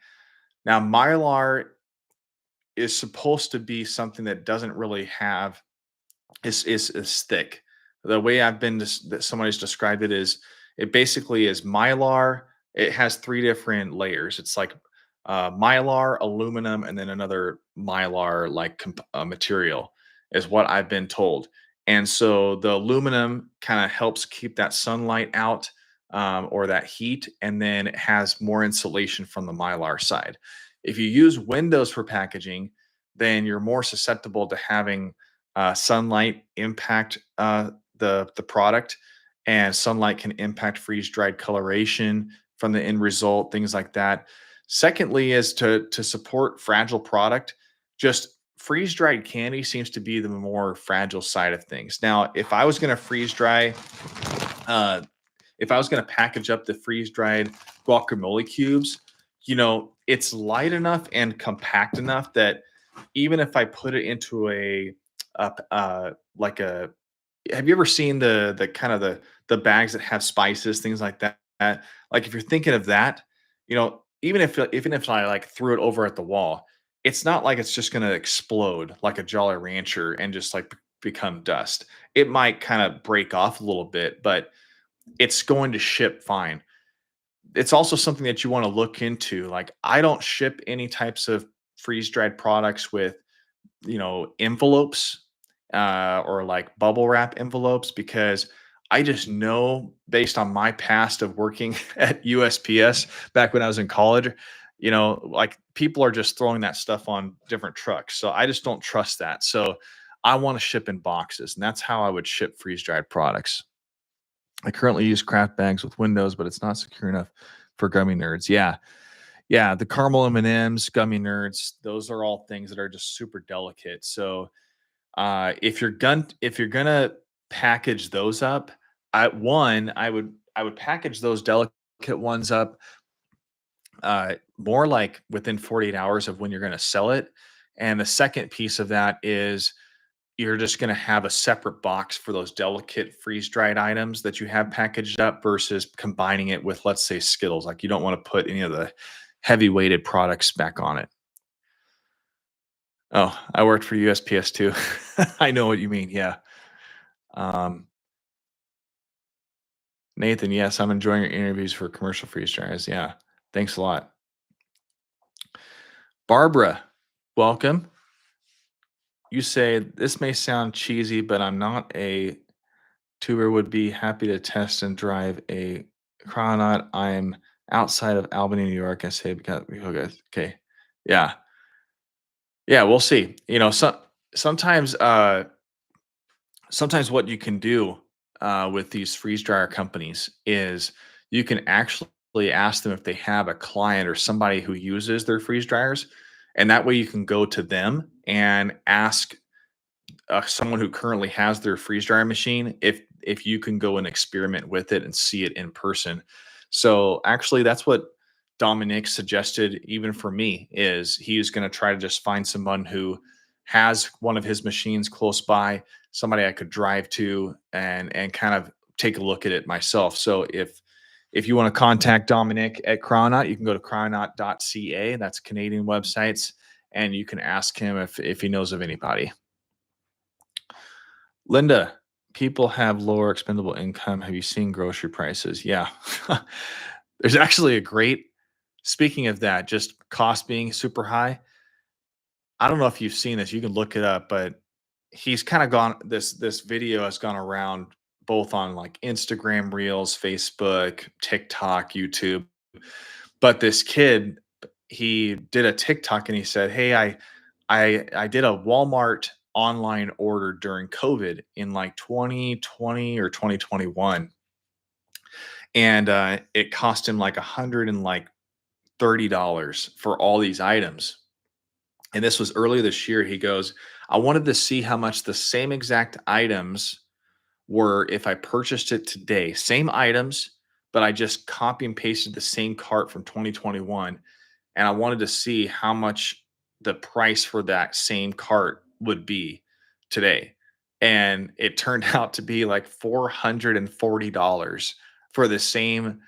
Now mylar is supposed to be something that doesn't really have is thick. The way I've been that somebody's described it is it basically is mylar. It has three different layers. It's like mylar, aluminum, and then another mylar like material is what I've been told. And so the aluminum kind of helps keep that sunlight out, or that heat, and then it has more insulation from the mylar side. If you use windows for packaging, then you're more susceptible to having sunlight impact the product, and sunlight can impact freeze dried coloration from the end result, things like that. Secondly, is to support fragile product. Just freeze dried candy seems to be the more fragile side of things. Now, uh, if I was going to package up the freeze dried guacamole cubes, it's light enough and compact enough that even if I put it into like a, have you ever seen the kind of the bags that have spices, things like that? Like if you're thinking of that, even if I like threw it over at the wall, it's not like it's just going to explode like a Jolly Rancher and just like become dust. It might kind of break off a little bit, but it's going to ship fine. It's also something that you want to look into. Like I don't ship any types of freeze dried products with envelopes, or like bubble wrap envelopes, because I just know based on my past of working at USPS back when I was in college, like people are just throwing that stuff on different trucks. So I just don't trust that. So I want to ship in boxes, and that's how I would ship freeze dried products. I currently use craft bags with windows, but it's not secure enough for gummy nerds. Yeah. Yeah, the caramel M&Ms, gummy nerds, those are all things that are just super delicate. So, if you're gonna package those up, I would package those delicate ones up more like within 48 hours of when you're gonna sell it. And the second piece of that is, you're just going to have a separate box for those delicate freeze dried items that you have packaged up versus combining it with, let's say, Skittles. Like you don't want to put any of the heavy weighted products back on it. Oh, I worked for USPS too. I know what you mean. Yeah. Um, Nathan, yes, I'm enjoying your interviews for commercial freeze dryers. Yeah. Thanks a lot. Barbara, welcome. You say this may sound cheesy, but I'm not a tuber would be happy to test and drive a Kryonaut. I'm outside of Albany, New York. I say because okay, okay, yeah, yeah. We'll see. Sometimes, sometimes what you can do with these freeze dryer companies is you can actually ask them if they have a client or somebody who uses their freeze dryers, and that way you can go to them and ask someone who currently has their freeze dryer machine if you can go and experiment with it and see it in person. So actually that's what Dominic suggested even for me is he's going to try to just find someone who has one of his machines close by, somebody I could drive to and kind of take a look at it myself. So if you want to contact Dominic at Kryonaut, you can go to kryonaut.ca. That's Canadian websites, and you can ask him if he knows of anybody. Linda, people have lower expendable income. Have you seen grocery prices? Yeah. There's actually a great, speaking of that, just cost being super high. I don't know if you've seen this. You can look it up, but he's kind of gone this video has gone around both on like Instagram Reels, Facebook, TikTok, YouTube. But this kid, he did a TikTok and he said, "Hey, I did a Walmart online order during COVID in like 2020 or 2021, and it cost him like $130 for all these items." And this was earlier this year. He goes, "I wanted to see how much the same exact items were if I purchased it today. Same items, but I just copy and pasted the same cart from 2021, and I wanted to see how much the price for that same cart would be today." And it turned out to be like $440 for the same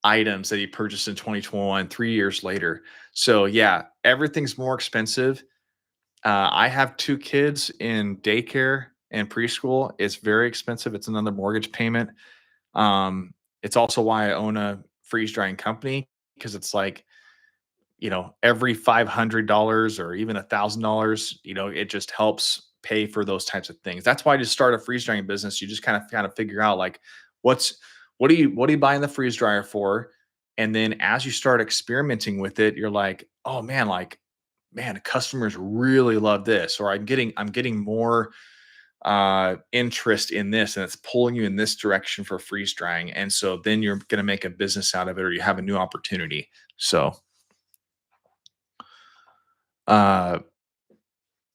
items that he purchased in 2021, 3 years later. So, yeah, everything's more expensive. I have two kids in daycare and preschool. It's very expensive. It's another mortgage payment. It's also why I own a freeze drying company because it's like, every $500 or even $1,000, it just helps pay for those types of things. That's why to start a freeze drying business, you just kind of figure out like what's what are you buying the freeze dryer for? And then as you start experimenting with it, you're like, oh man, like man, customers really love this, or I'm getting more interest in this and it's pulling you in this direction for freeze drying. And so then you're gonna make a business out of it or you have a new opportunity. So uh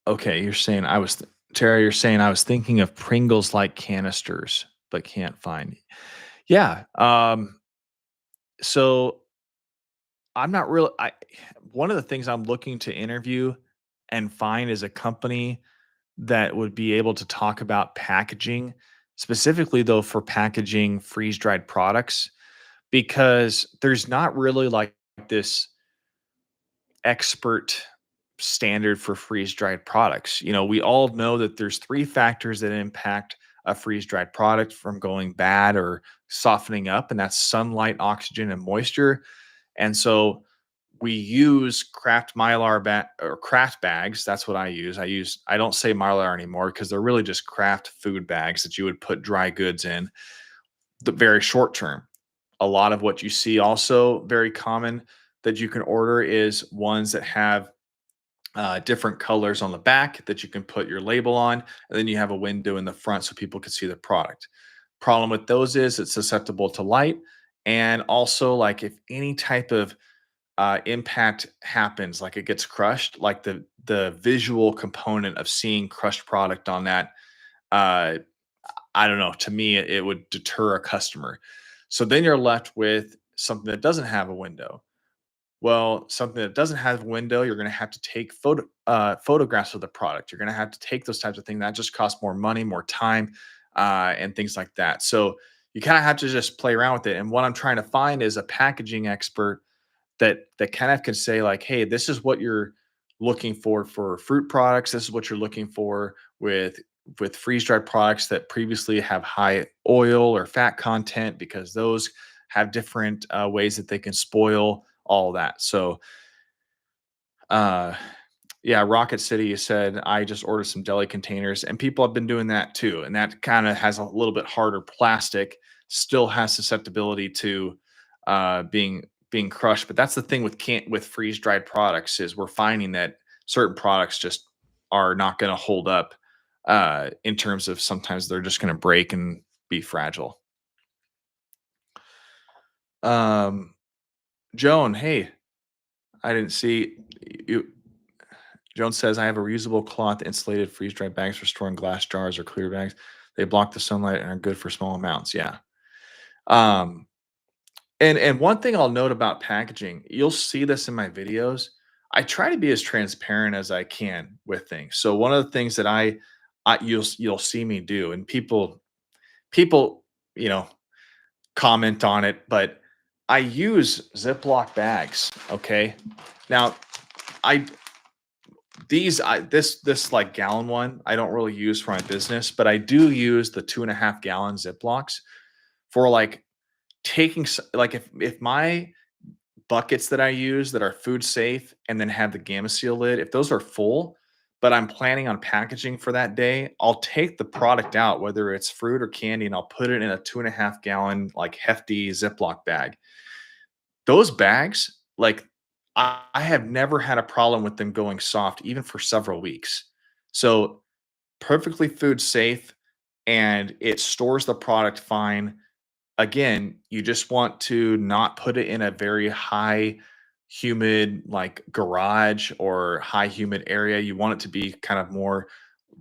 okay, Tara, you're saying I was thinking of Pringles like canisters, but can't find. Yeah. So I'm not really I one of the things I'm looking to interview and find is a company that would be able to talk about packaging, specifically though for packaging freeze dried products, because there's not really like this expert standard for freeze dried products. We all know that there's three factors that impact a freeze dried product from going bad or softening up, and that's sunlight, oxygen, and moisture. And so we use craft mylar or craft bags. That's what I use. I don't say mylar anymore because they're really just craft food bags that you would put dry goods in the very short term. A lot of what you see also very common that you can order is ones that have different colors on the back that you can put your label on, and then you have a window in the front so people can see the product. Problem with those is it's susceptible to light, and also like if any type of impact happens, like it gets crushed, like the visual component of seeing crushed product on that, uh, I don't know. To me, it would deter a customer. So then you're left with something that doesn't have a window. Well, something that doesn't have a window, you're going to have to take photographs of the product. You're going to have to take those types of things. That just costs more money, more time, and things like that. So you kind of have to just play around with it. And what I'm trying to find is a packaging expert that kind of can say like, hey, this is what you're looking for fruit products. This is what you're looking for with freeze dried products that previously have high oil or fat content, because those have different ways that they can spoil all that. So uh yeah, Rocket City, you said I just ordered some deli containers, and people have been doing that too. And that kind of has a little bit harder plastic, still has susceptibility to being crushed. But that's the thing with freeze dried products, is we're finding that certain products just are not going to hold up, in terms of sometimes they're just going to break and be fragile. Um, Joan, hey, I didn't see you. Jones says, I have a reusable cloth insulated freeze dried bags for storing glass jars or clear bags. They block the sunlight and are good for small amounts. Yeah. Um, and one thing I'll note about packaging, you'll see this in my videos. I try to be as transparent as I can with things. So one of the things that you'll see me do, and people, you know, comment on it, but I use Ziploc bags. Okay. Now I this like gallon one, I don't really use for my business, but I do use the 2.5 gallon Ziplocs for like like if my buckets that I use that are food safe and then have the Gamma Seal lid, if those are full, but I'm planning on packaging for that day, I'll take the product out, whether it's fruit or candy, and I'll put it in a 2.5 gallon like hefty Ziploc bag. Those bags, like, I have never had a problem with them going soft, even for several weeks. So, perfectly food safe, and it stores the product fine. Again, you just want to not put it in a very high humid, like, garage or high humid area. You want it to be kind of more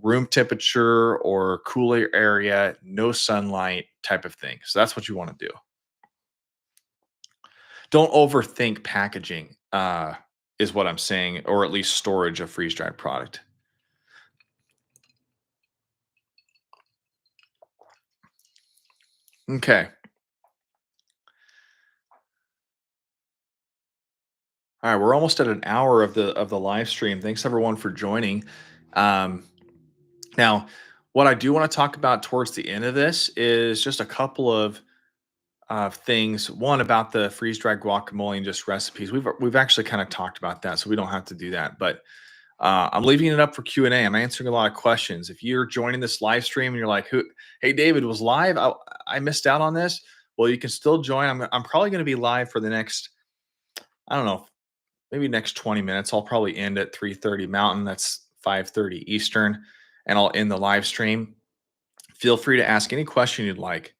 room temperature or cooler area, no sunlight type of thing. So that's what you wanna do. Don't overthink packaging, is what I'm saying, or at least storage of freeze dried product. Okay. All right, we're almost at an hour of the live stream. Thanks everyone for joining. Um, now, what I do want to talk about towards the end of this is just a couple of things. One, about the freeze dried guacamole and just recipes. We've actually kind of talked about that, so we don't have to do that. But I'm leaving it up for Q&A. I'm answering a lot of questions. If you're joining this live stream and you're like, "Who? Hey, David was live. I missed out on this." Well, you can still join. I'm probably going to be live for the next, I don't know, maybe next 20 minutes. I'll probably end at 3:30 Mountain. That's 5:30 Eastern, and I'll end the live stream. Feel free to ask any question you'd like.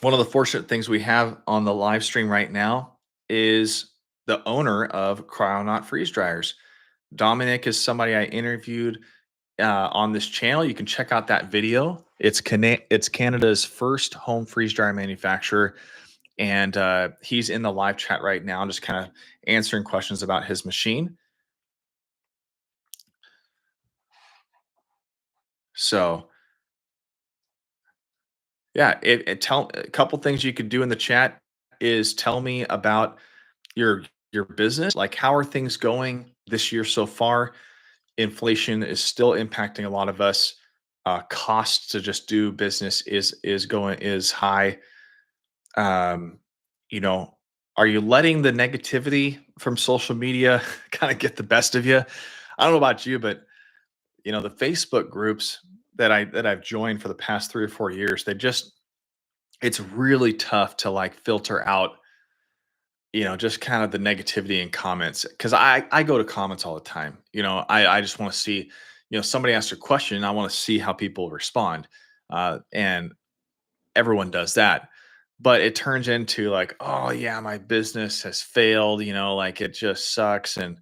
One of the fortunate things we have on the live stream right now is the owner of Kryonaut freeze dryers. Dominic is somebody I interviewed on this channel. You can check out that video. It's Canada's first home freeze dryer manufacturer, and he's in the live chat right now, just kind of answering questions about his machine. So yeah, it tell a couple things you could do in the chat is tell me about your your business. Like, how are things going this year so far? Inflation is still impacting a lot of us. Costs to just do business is high. Um, you know, are you letting the negativity from social media kind of get the best of you? I don't know about you, but the Facebook groups that I've joined for the past 3 or 4 years, it's really tough to like filter out, just kind of the negativity in comments, because I go to comments all the time. I just want to see, somebody asks a question, I want to see how people respond, and everyone does that. But it turns into like, oh yeah, my business has failed. Like it just sucks, and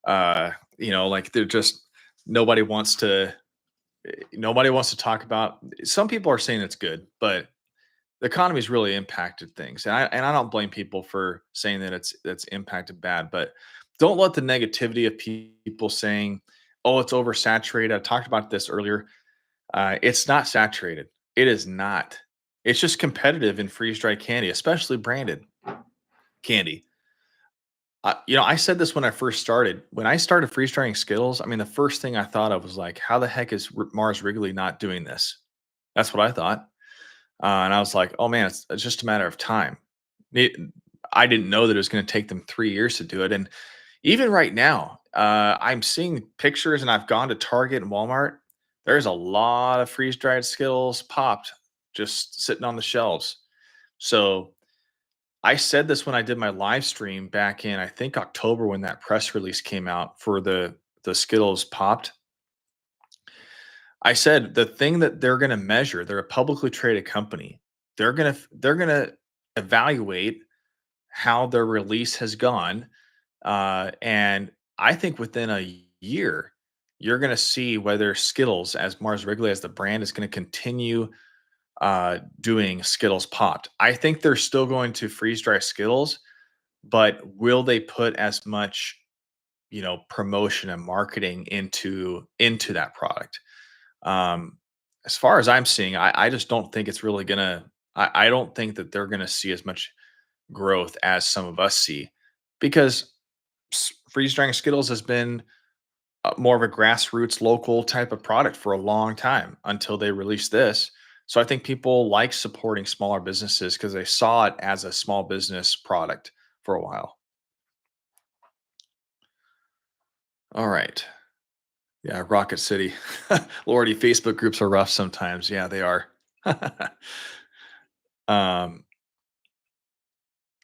like they're just nobody wants to nobody wants to talk about. Some people are saying it's good, but the economy's really impacted things, and I don't blame people for saying that that's impacted bad, but don't let the negativity of people saying, "Oh, it's oversaturated." I talked about this earlier. It's not saturated. It is not. It's just competitive in freeze dried candy, especially branded candy. I said this when I first started. When I started freeze drying Skittles, I mean, the first thing I thought of was like, "How the heck is Mars Wrigley not doing this?" That's what I thought. And I was like, "Oh man, it's just a matter of time." It, I didn't know that it was going to take them 3 years to do it. And even right now, I'm seeing pictures, and I've gone to Target and Walmart. There's a lot of freeze dried Skittles popped just sitting on the shelves. So I said this when I did my live stream back in, I think, October, when that press release came out for the Skittles popped. I said the thing that they're going to measure, they're a publicly traded company. They're going to evaluate how their release has gone, and I think within a year, you're going to see whether Skittles, as Mars Wrigley as the brand, is going to continue doing Skittles popped. I think they're still going to freeze dry Skittles, but will they put as much, promotion and marketing into that product? Um, as far as I'm seeing, I just don't think it's really gonna. I don't think that they're gonna see as much growth as some of us see, because freeze drying Skittles has been more of a grassroots, local type of product for a long time until they released this. So I think people like supporting smaller businesses because they saw it as a small business product for a while. All right. Yeah, Rocket City. Lordy, Facebook groups are rough sometimes. Yeah, they are. um,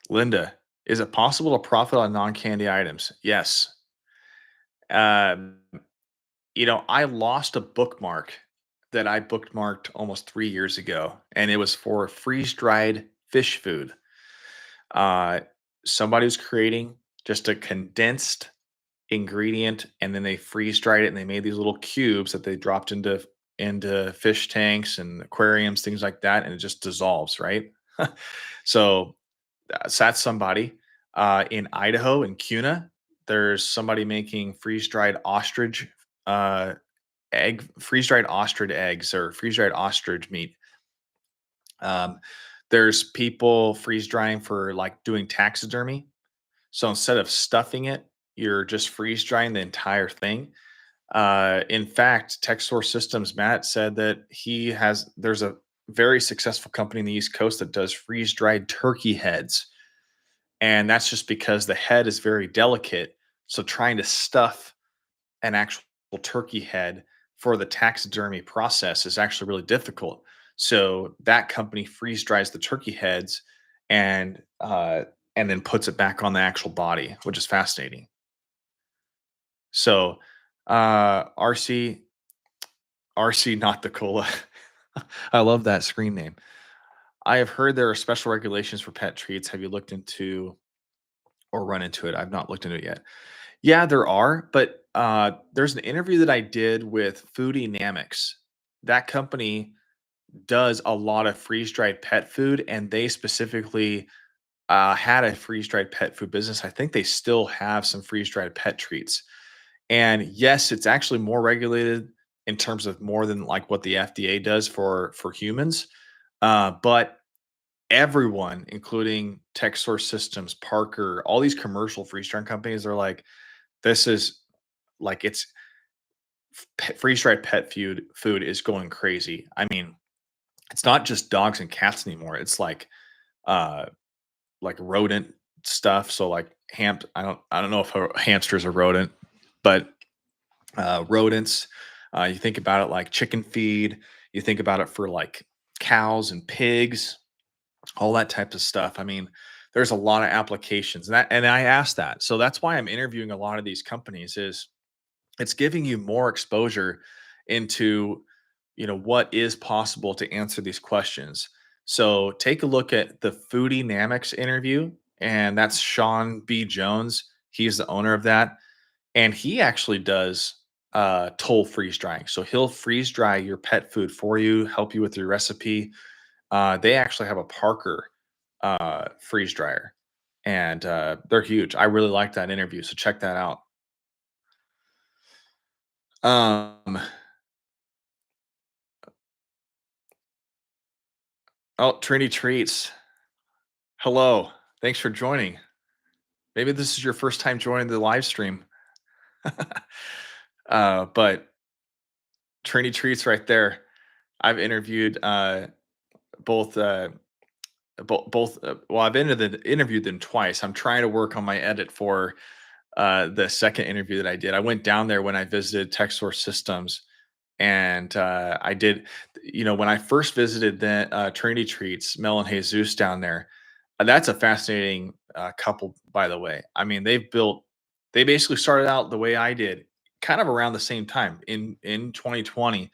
Linda, is it possible to profit on non-candy items? Yes. Um, I lost a bookmark that I bookmarked almost 3 years ago, and it was for freeze-dried fish food. Uh, Somebody was creating just a condensed ingredient, and then they freeze dried it, and they made these little cubes that they dropped into fish tanks and aquariums, things like that, and it just dissolves, right? So that's somebody. In Idaho, in Kuna, there's somebody making freeze-dried ostrich uh, freeze-dried ostrich eggs, or freeze-dried ostrich meat. Um, there's people freeze drying for like doing taxidermy. So instead of stuffing it, you're just freeze drying the entire thing. In fact, TechSource Systems Matt said that there's a very successful company in the East Coast that does freeze dried turkey heads. And that's just because the head is very delicate. So trying to stuff an actual turkey head for the taxidermy process is actually really difficult. So that company freeze dries the turkey heads and and then puts it back on the actual body, which is fascinating. So RC not the cola. I love that screen name. I have heard there are special regulations for pet treats. Have you looked into or run into it? I've not looked into it yet. Yeah, there are, but there's an interview that I did with Foodie. That company does a lot of freeze dried pet food, and they specifically had a freeze dried pet food business. I think they still have some freeze dried pet treats. And yes, it's actually more regulated in terms of more than like what the FDA does for humans. But everyone, including TechSource Systems, Parker, all these commercial freeze drying companies, are like, this is like it's freeze dried pet food is going crazy. I mean, it's not just dogs and cats anymore. It's uh like rodent stuff. So like I don't know if a hamster's a rodent, but rodents. You think about it like chicken feed. You think about it for like cows and pigs, all that type of stuff. I mean, there's a lot of applications, and I asked that. So that's why I'm interviewing a lot of these companies. Is it's giving you more exposure into what is possible to answer these questions. So take a look at the Foodie interview, and that's Sean B. Jones. He's the owner of that, and he actually does toll freeze drying. So he'll freeze dry your pet food for you, help you with your recipe. They actually have a Parker freeze dryer, and they're huge. I really like that interview, so check that out. Um, oh, Trini Treats. Hello. Thanks for joining. Maybe this is your first time joining the live stream. But Trini Treats right there. I've interviewed both well, I've interviewed them twice. I'm trying to work on my edit for the second interview that I did. I went down there when I visited Tech Source Systems, and I did, when I first visited the Trinity Treats, Mel and Jesus down there. That's a fascinating couple, by the way. I mean, they basically started out the way I did, kind of around the same time in 2020,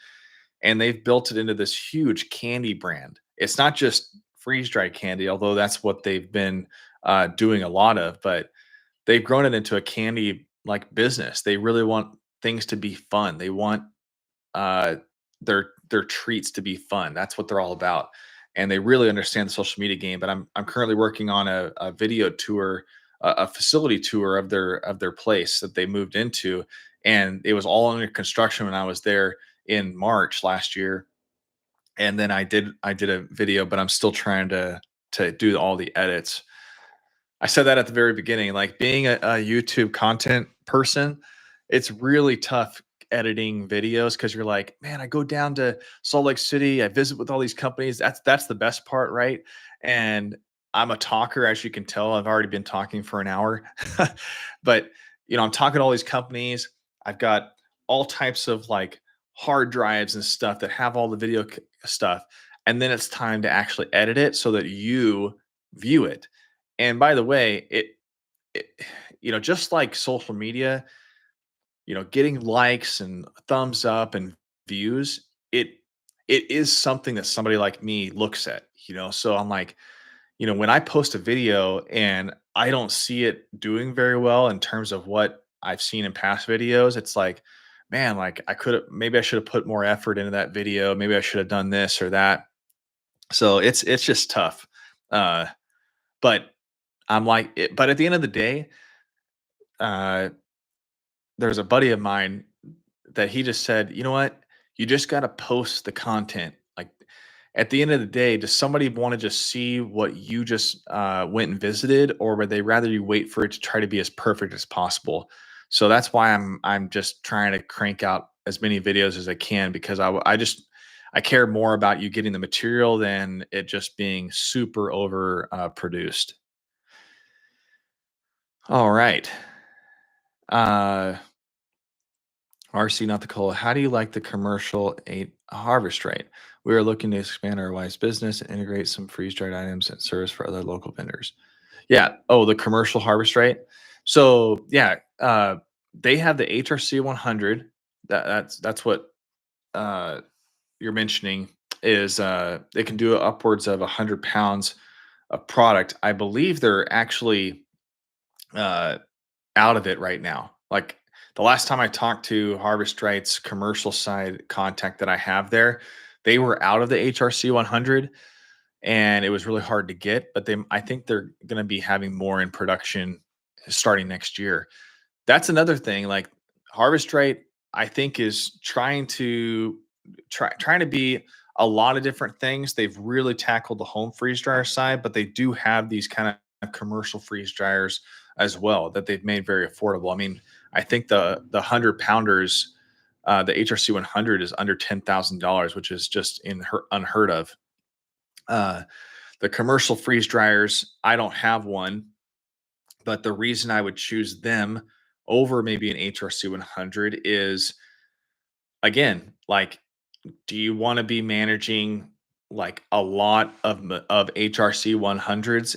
and they've built it into this huge candy brand. It's not just freeze dried candy, although that's what they've been doing a lot of, but they've grown it into a candy like business. They really want things to be fun. They want uh, their treats to be fun. That's what they're all about, and they really understand the social media game. But I'm currently working on a video tour, a facility tour of their place that they moved into, and it was all under construction when I was there in March last year. And then I did a video, but I'm still trying to do all the edits. I said that at the very beginning, like being a YouTube content person, it's really tough editing videos because you're like, man, I go down to Salt Lake City, I visit with all these companies. That's the best part, right? And I'm a talker, as you can tell. I've already been talking for an hour, but I'm talking to all these companies. I've got all types of like hard drives and stuff that have all the video stuff, and then it's time to actually edit it so that you view it. And by the way, it just like social media, getting likes and thumbs up and views, it is something that somebody like me looks at, So I'm like, when I post a video and I don't see it doing very well in terms of what I've seen in past videos, it's like, man, like maybe I should have put more effort into that video. Maybe I should have done this or that. So it's just tough. Uh, but but at the end of the day, uh, there's a buddy of mine that he just said, you know what? You just got to post the content. Like at the end of the day, does somebody want to just see what you just went and visited, or would they rather you wait for it to try to be as perfect as possible? So that's why I'm just trying to crank out as many videos as I can because I care more about you getting the material than it just being super over produced. All right. Uh, RC, not the cola. How do you like the commercial eight harvest rate? We are looking to expand our wife's business and integrate some freeze dried items and service for other local vendors. Yeah. Oh, the commercial harvest rate. So yeah, they have the HRC 100. That's what uh, you're mentioning is they can do upwards of 100 pounds of product. I believe they're actually uh, out of it right now. Like the last time I talked to Harvest Right's commercial side contact that I have there, they were out of the HRC 100 and it was really hard to get, but I think they're going to be having more in production starting next year. That's another thing like Harvest Right I think is trying to be a lot of different things. They've really tackled the home freeze dryer side, but they do have these kind of commercial freeze dryers as well that they've made very affordable. I mean, I think the 100 pounders, the HRC 100 is under $10,000, which is just unheard of. Uh, the commercial freeze dryers, I don't have one, but the reason I would choose them over maybe an HRC 100 is again, like, do you want to be managing like a lot of HRC 100s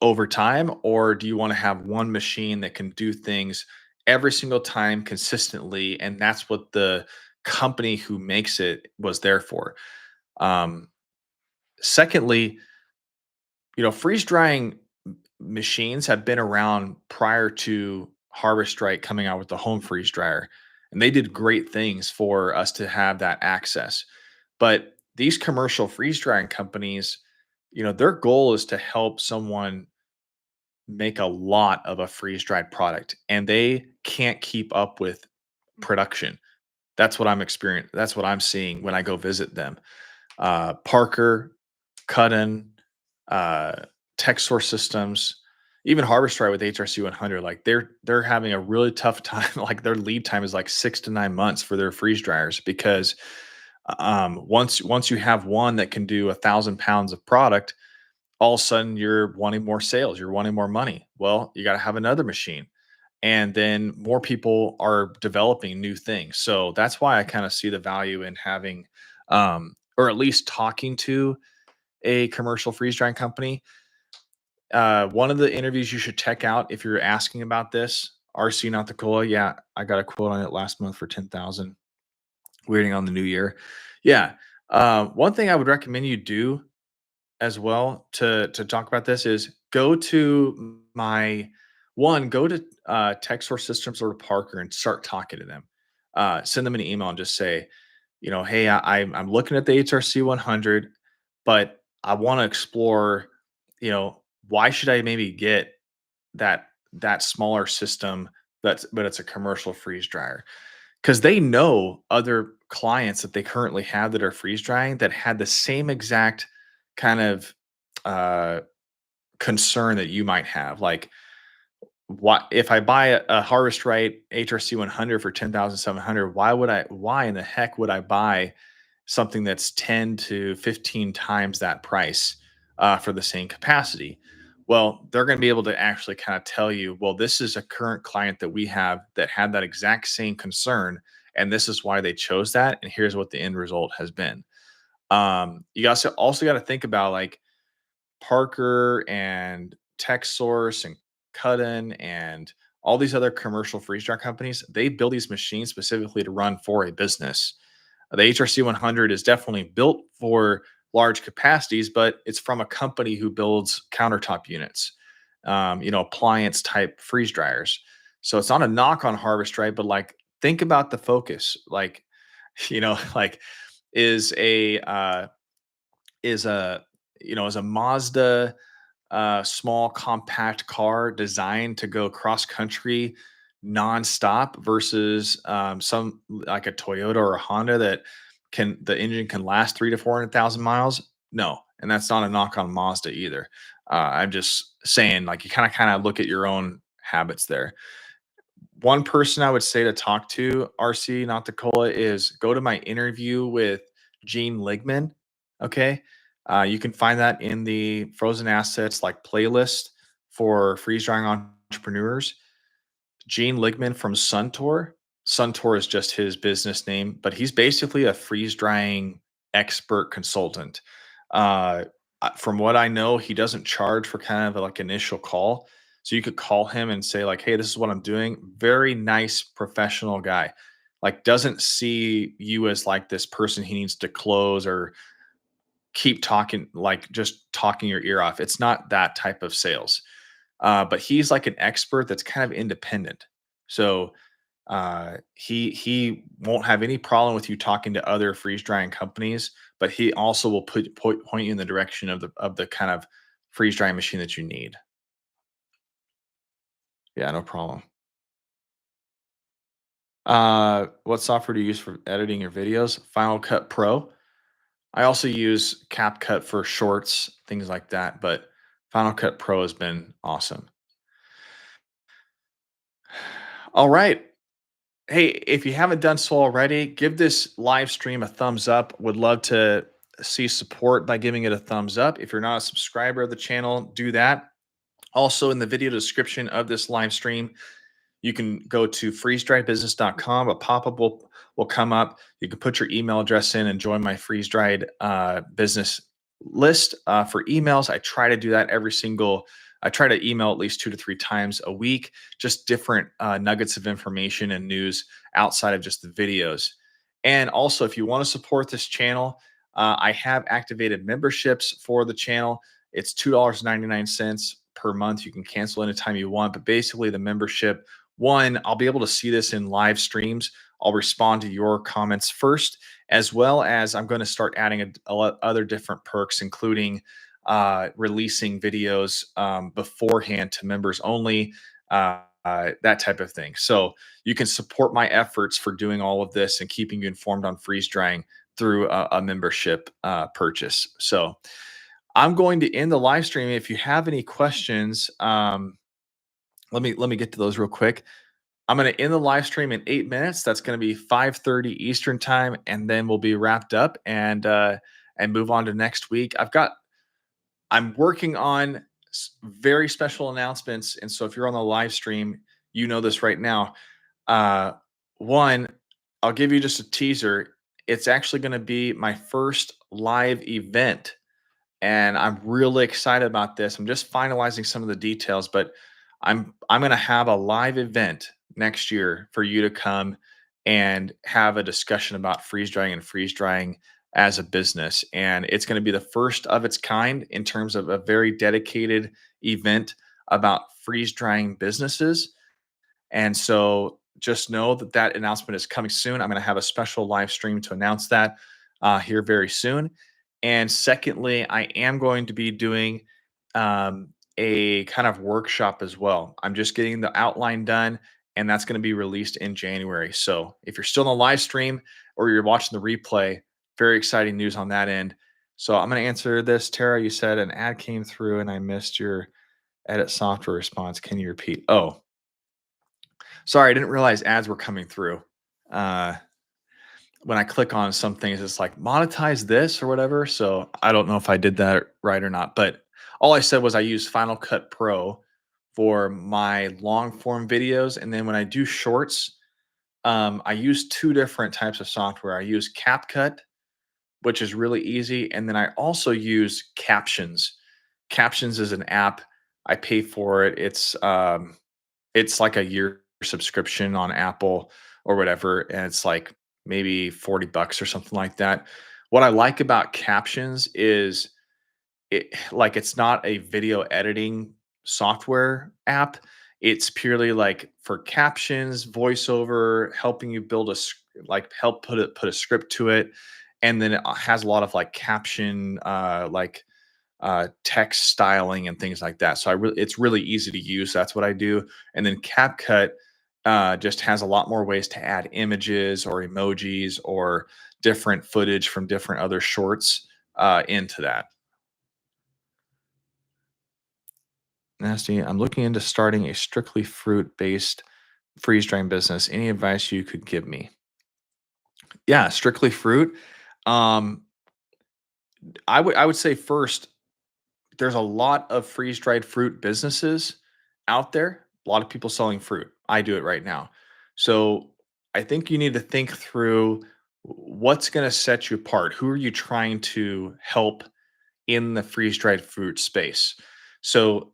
over time, or do you want to have one machine that can do things every single time consistently? And that's what the company who makes it was there for. Um, Secondly, freeze drying machines have been around prior to Harvest Right coming out with the home freeze dryer, and they did great things for us to have that access. But these commercial freeze drying companies, their goal is to help someone make a lot of a freeze dried product, and they can't keep up with production. That's what I'm experiencing. That's what I'm seeing when I go visit them. Parker, Cutton, uh, Tech Source Systems, even Harvest with HRC 100, like they're having a really tough time. Like their lead time is like 6 to 9 months for their freeze dryers because once you have one that can do 1,000 pounds of product, all of a sudden you're wanting more sales, you're wanting more money. Well, you got to have another machine, and then more people are developing new things. So that's why I kind of see the value in having, or at least talking to a commercial freeze drying company. One of the interviews you should check out if you're asking about this, RC Not the Cola. Yeah, I got a quote on it last month for 10,000. Waiting on the new year. Yeah. One thing I would recommend you do as well to talk about this is go to go to Tech Source Systems or Parker and start talking to them. Send them an email and just say, hey, I'm looking at the HRC 100, but I want to explore, why should I maybe get that smaller system but it's a commercial freeze dryer? Because they know other clients that they currently have that are freeze drying that had the same exact kind of uh, concern that you might have. Like, what if I buy a Harvest Right HRC 100 for 10,700? Why in the heck would I buy something that's 10 to 15 times that price for the same capacity? Well, they're going to be able to actually kind of tell you, well, this is a current client that we have that had that exact same concern, and this is why they chose that, and here's what the end result has been. You guys also got to think about like Parker and TechSource and Cutton and all these other commercial freeze dry companies. They build these machines specifically to run for a business. The HRC 100 is definitely built for large capacities, but it's from a company who builds countertop units, appliance type freeze dryers. So it's not a knock on Harvest, right? But like, think about the focus. Like, like is a is a is a Mazda small compact car designed to go cross country nonstop versus some like a Toyota or a Honda that the engine can last 3 to 400,000 miles. No, and that's not a knock on Mazda either. I'm just saying, like, you kind of look at your own habits there. One person I would say to talk to, RC, not the cola, is go to my interview with Gene Ligman. Okay. You can find that in the frozen assets like playlist for freeze drying entrepreneurs. Gene Ligman from Suntour. Suntour is just his business name, but he's basically a freeze drying expert consultant. Uh, from what I know, he doesn't charge for kind of like initial call. So you could call him and say like, "Hey, this is what I'm doing." Very nice professional guy. Like doesn't see you as like this person he needs to close or keep talking, like just talking your ear off. It's not that type of sales. But he's like an expert that's kind of independent. So he won't have any problem with you talking to other freeze drying companies, but he also will point you in the direction of the kind of freeze drying machine that you need. Yeah, no problem. What software do you use for editing your videos? Final Cut Pro. I also use CapCut for shorts, things like that, but Final Cut Pro has been awesome. All right. Hey, if you haven't done so already, give this live stream a thumbs up. Would love to see support by giving it a thumbs up. If you're not a subscriber of the channel, do that. Also, in the video description of this live stream, you can go to freezedriedbusiness.com. A pop-up will come up. You can put your email address in and join my freeze dried business list for emails. I try to email at least 2 to 3 times a week, just different nuggets of information and news outside of just the videos. And also, if you want to support this channel, I have activated memberships for the channel. It's $2.99 per month. You can cancel anytime you want, but basically the membership, one, I'll be able to see this in live streams. I'll respond to your comments first. as well as I'm going to start adding a lot other different perks, including releasing videos beforehand to members only, that type of thing. So you can support my efforts for doing all of this and keeping you informed on freeze drying through a membership purchase. So I'm going to end the live stream. If you have any questions, let me get to those real quick. I'm going to end the live stream in 8 minutes. That's going to be 5:30 Eastern time, and then we'll be wrapped up and move on to next week. I'm working on very special announcements, and so if you're on the live stream, you know this right now. Uh, One, I'll give you just a teaser. It's actually going to be my first live event, and I'm really excited about this. I'm just finalizing some of the details, but I'm going to have a live event next year for you to come and have a discussion about freeze drying as a business. And it's going to be the first of its kind in terms of a very dedicated event about freeze drying businesses. And so just know that that announcement is coming soon. I'm going to have a special live stream to announce that here very soon. And secondly, I am going to be doing a kind of workshop as well. I'm just getting the outline done, and that's going to be released in January. So if you're still on the live stream or you're watching the replay, very exciting news on that end. So I'm going to answer this. Tara, you said an ad came through and I missed your edit software response. Can you repeat? Oh, sorry, I didn't realize ads were coming through. Uh, when I click on some things, it's like monetize this or whatever. So I don't know if I did that right or not. But all I said was I use Final Cut Pro for my long form videos. And then when I do shorts, I use two different types of software. I use CapCut, which is really easy. And then I also use Captions. Captions is an app. I pay for it. It's like a year subscription on Apple or whatever, and it's like maybe 40 bucks or something like that. What I like about Captions is it's not a video editing software app. It's purely like for captions, voiceover, helping you build like help put a script to it, and then it has a lot of like caption text styling and things like that. So it's really easy to use. That's what I do. And then CapCut just has a lot more ways to add images or emojis or different footage from different other shorts into that. Nasty, I'm looking into starting a strictly fruit based freeze drying business. Any advice you could give me? Yeah, strictly fruit. Um, I would say first, there's a lot of freeze dried fruit businesses out there. A lot of people selling fruit. I do it right now. So I think you need to think through what's going to set you apart. Who are you trying to help in the freeze dried fruit space? So,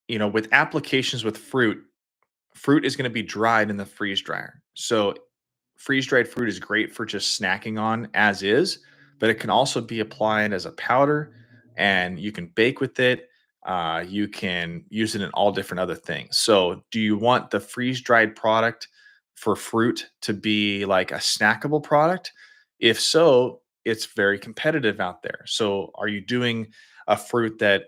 with applications with fruit, fruit is going to be dried in the freeze dryer. So freeze dried fruit is great for just snacking on as is, but it can also be applied as a powder and you can bake with it. You can use it in all different other things. So, do you want the freeze dried product for fruit to be like a snackable product? If so, it's very competitive out there. So, are you doing a fruit that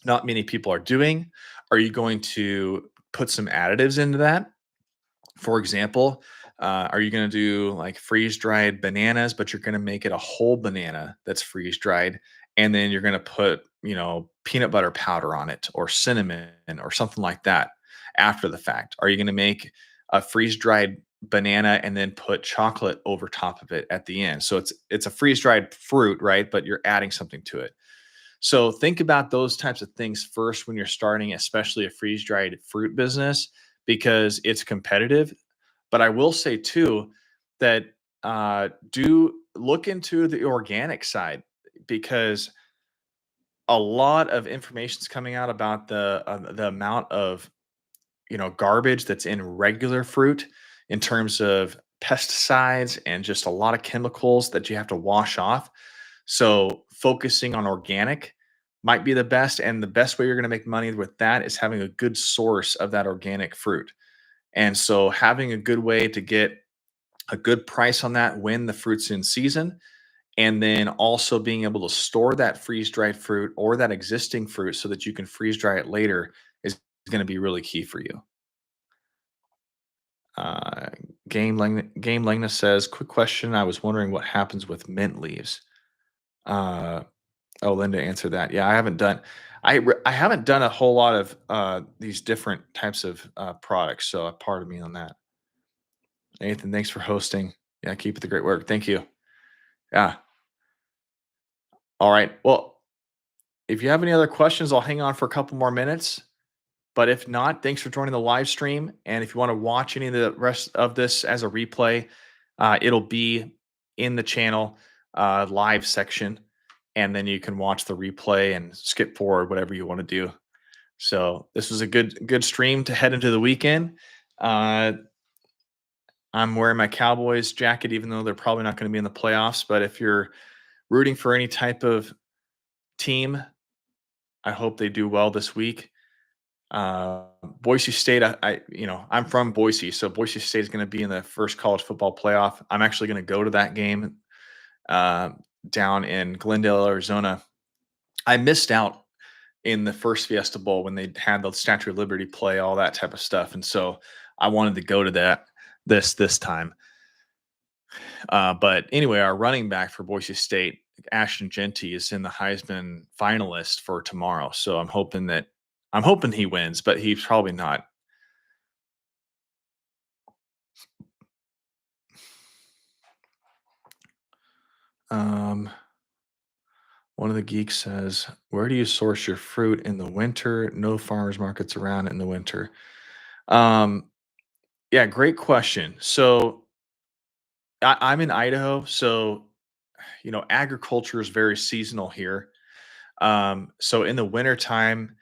not many people are doing? Are you going to put some additives into that? For example, are you going to do like freeze dried bananas, but you're going to make it a whole banana that's freeze dried, and then you're going to put, peanut butter powder on it or cinnamon or something like that after the fact? Are you going to make a freeze dried banana and then put chocolate over top of it at the end? So it's a freeze dried fruit, right? But you're adding something to it. So think about those types of things first when you're starting, especially a freeze dried fruit business, because it's competitive. But I will say too that do look into the organic side, because a lot of information is coming out about the amount of garbage that's in regular fruit in terms of pesticides and just a lot of chemicals that you have to wash off. So focusing on organic might be the best. And the best way you're going to make money with that is having a good source of that organic fruit. And so having a good way to get a good price on that when the fruit's in season, and then also being able to store that freeze dried fruit or that existing fruit so that you can freeze dry it later is going to be really key for you. Uh, Game Langna says, quick question. I was wondering what happens with mint leaves. Uh, oh, Linda answered that. Yeah, I haven't done a whole lot of these different types of products. So pardon me on that. Nathan, thanks for hosting. Yeah, keep up the great work. Thank you. Yeah. All right. Well, if you have any other questions, I'll hang on for a couple more minutes. But if not, thanks for joining the live stream. And if you want to watch any of the rest of this as a replay, it'll be in the channel live section. And then you can watch the replay and skip forward, whatever you want to do. So this was a good stream to head into the weekend. Uh, I'm wearing my Cowboys jacket, even though they're probably not going to be in the playoffs. But if you're rooting for any type of team, I hope they do well this week. Boise State, I'm from Boise, so Boise State is going to be in the first college football playoff. I'm actually going to go to that game uh, down in Glendale, Arizona. I missed out in the first Fiesta Bowl when they had the Statue of Liberty play, all that type of stuff, and so I wanted to go to that this time. But anyway, our running back for Boise State, Ashton Genty, is in the Heisman finalist for tomorrow. So I'm hoping he wins, but he's probably not. Um, One of the geeks says, "Where do you source your fruit in the winter? No farmers markets around in the winter." Um, yeah, great question. So I'm in Idaho, so agriculture is very seasonal here. So in the wintertime,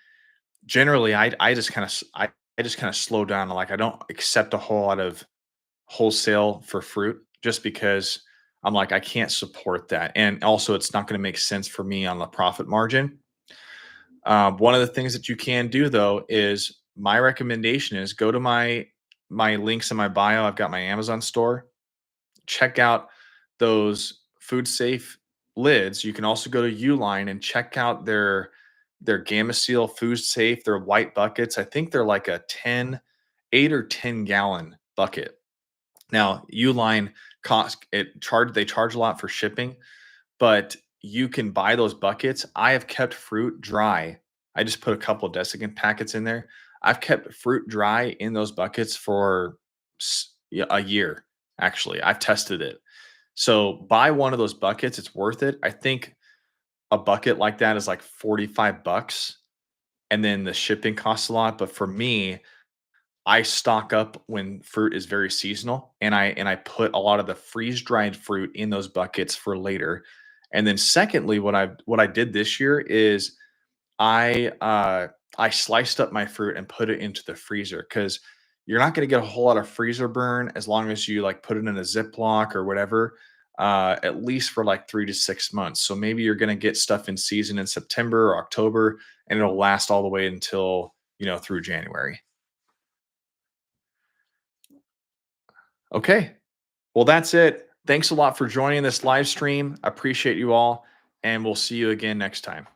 generally I just kind of slow down. Like I don't accept a whole lot of wholesale for fruit just because I'm like I can't support that, and also it's not going to make sense for me on the profit margin. One of the things that you can do though is my recommendation is go to my links in my bio. I've got my Amazon store. Check out those food safe lids. You can also go to Uline and check out their Gamma Seal food safe, their white buckets. I think they're like a 8 or 10 gallon bucket. Now, Uline they charge a lot for shipping, but you can buy those buckets. I have kept fruit dry. I just put a couple of desiccant packets in there. I've kept fruit dry in those buckets for yeah, a year. Actually, I've tested it. So buy one of those buckets. It's worth it. I think a bucket like that is like 45 bucks, and then the shipping costs a lot. But for me, I stock up when fruit is very seasonal, and I put a lot of the freeze dried fruit in those buckets for later. And then secondly, what I did this year is I I sliced up my fruit and put it into the freezer because you're not going to get a whole lot of freezer burn as long as you like put it in a Ziploc or whatever. At least for like 3 to 6 months. So maybe you're going to get stuff in season in September or October, and it'll last all the way until through January. Okay. Well, that's it. Thanks a lot for joining this live stream. I appreciate you all, and we'll see you again next time.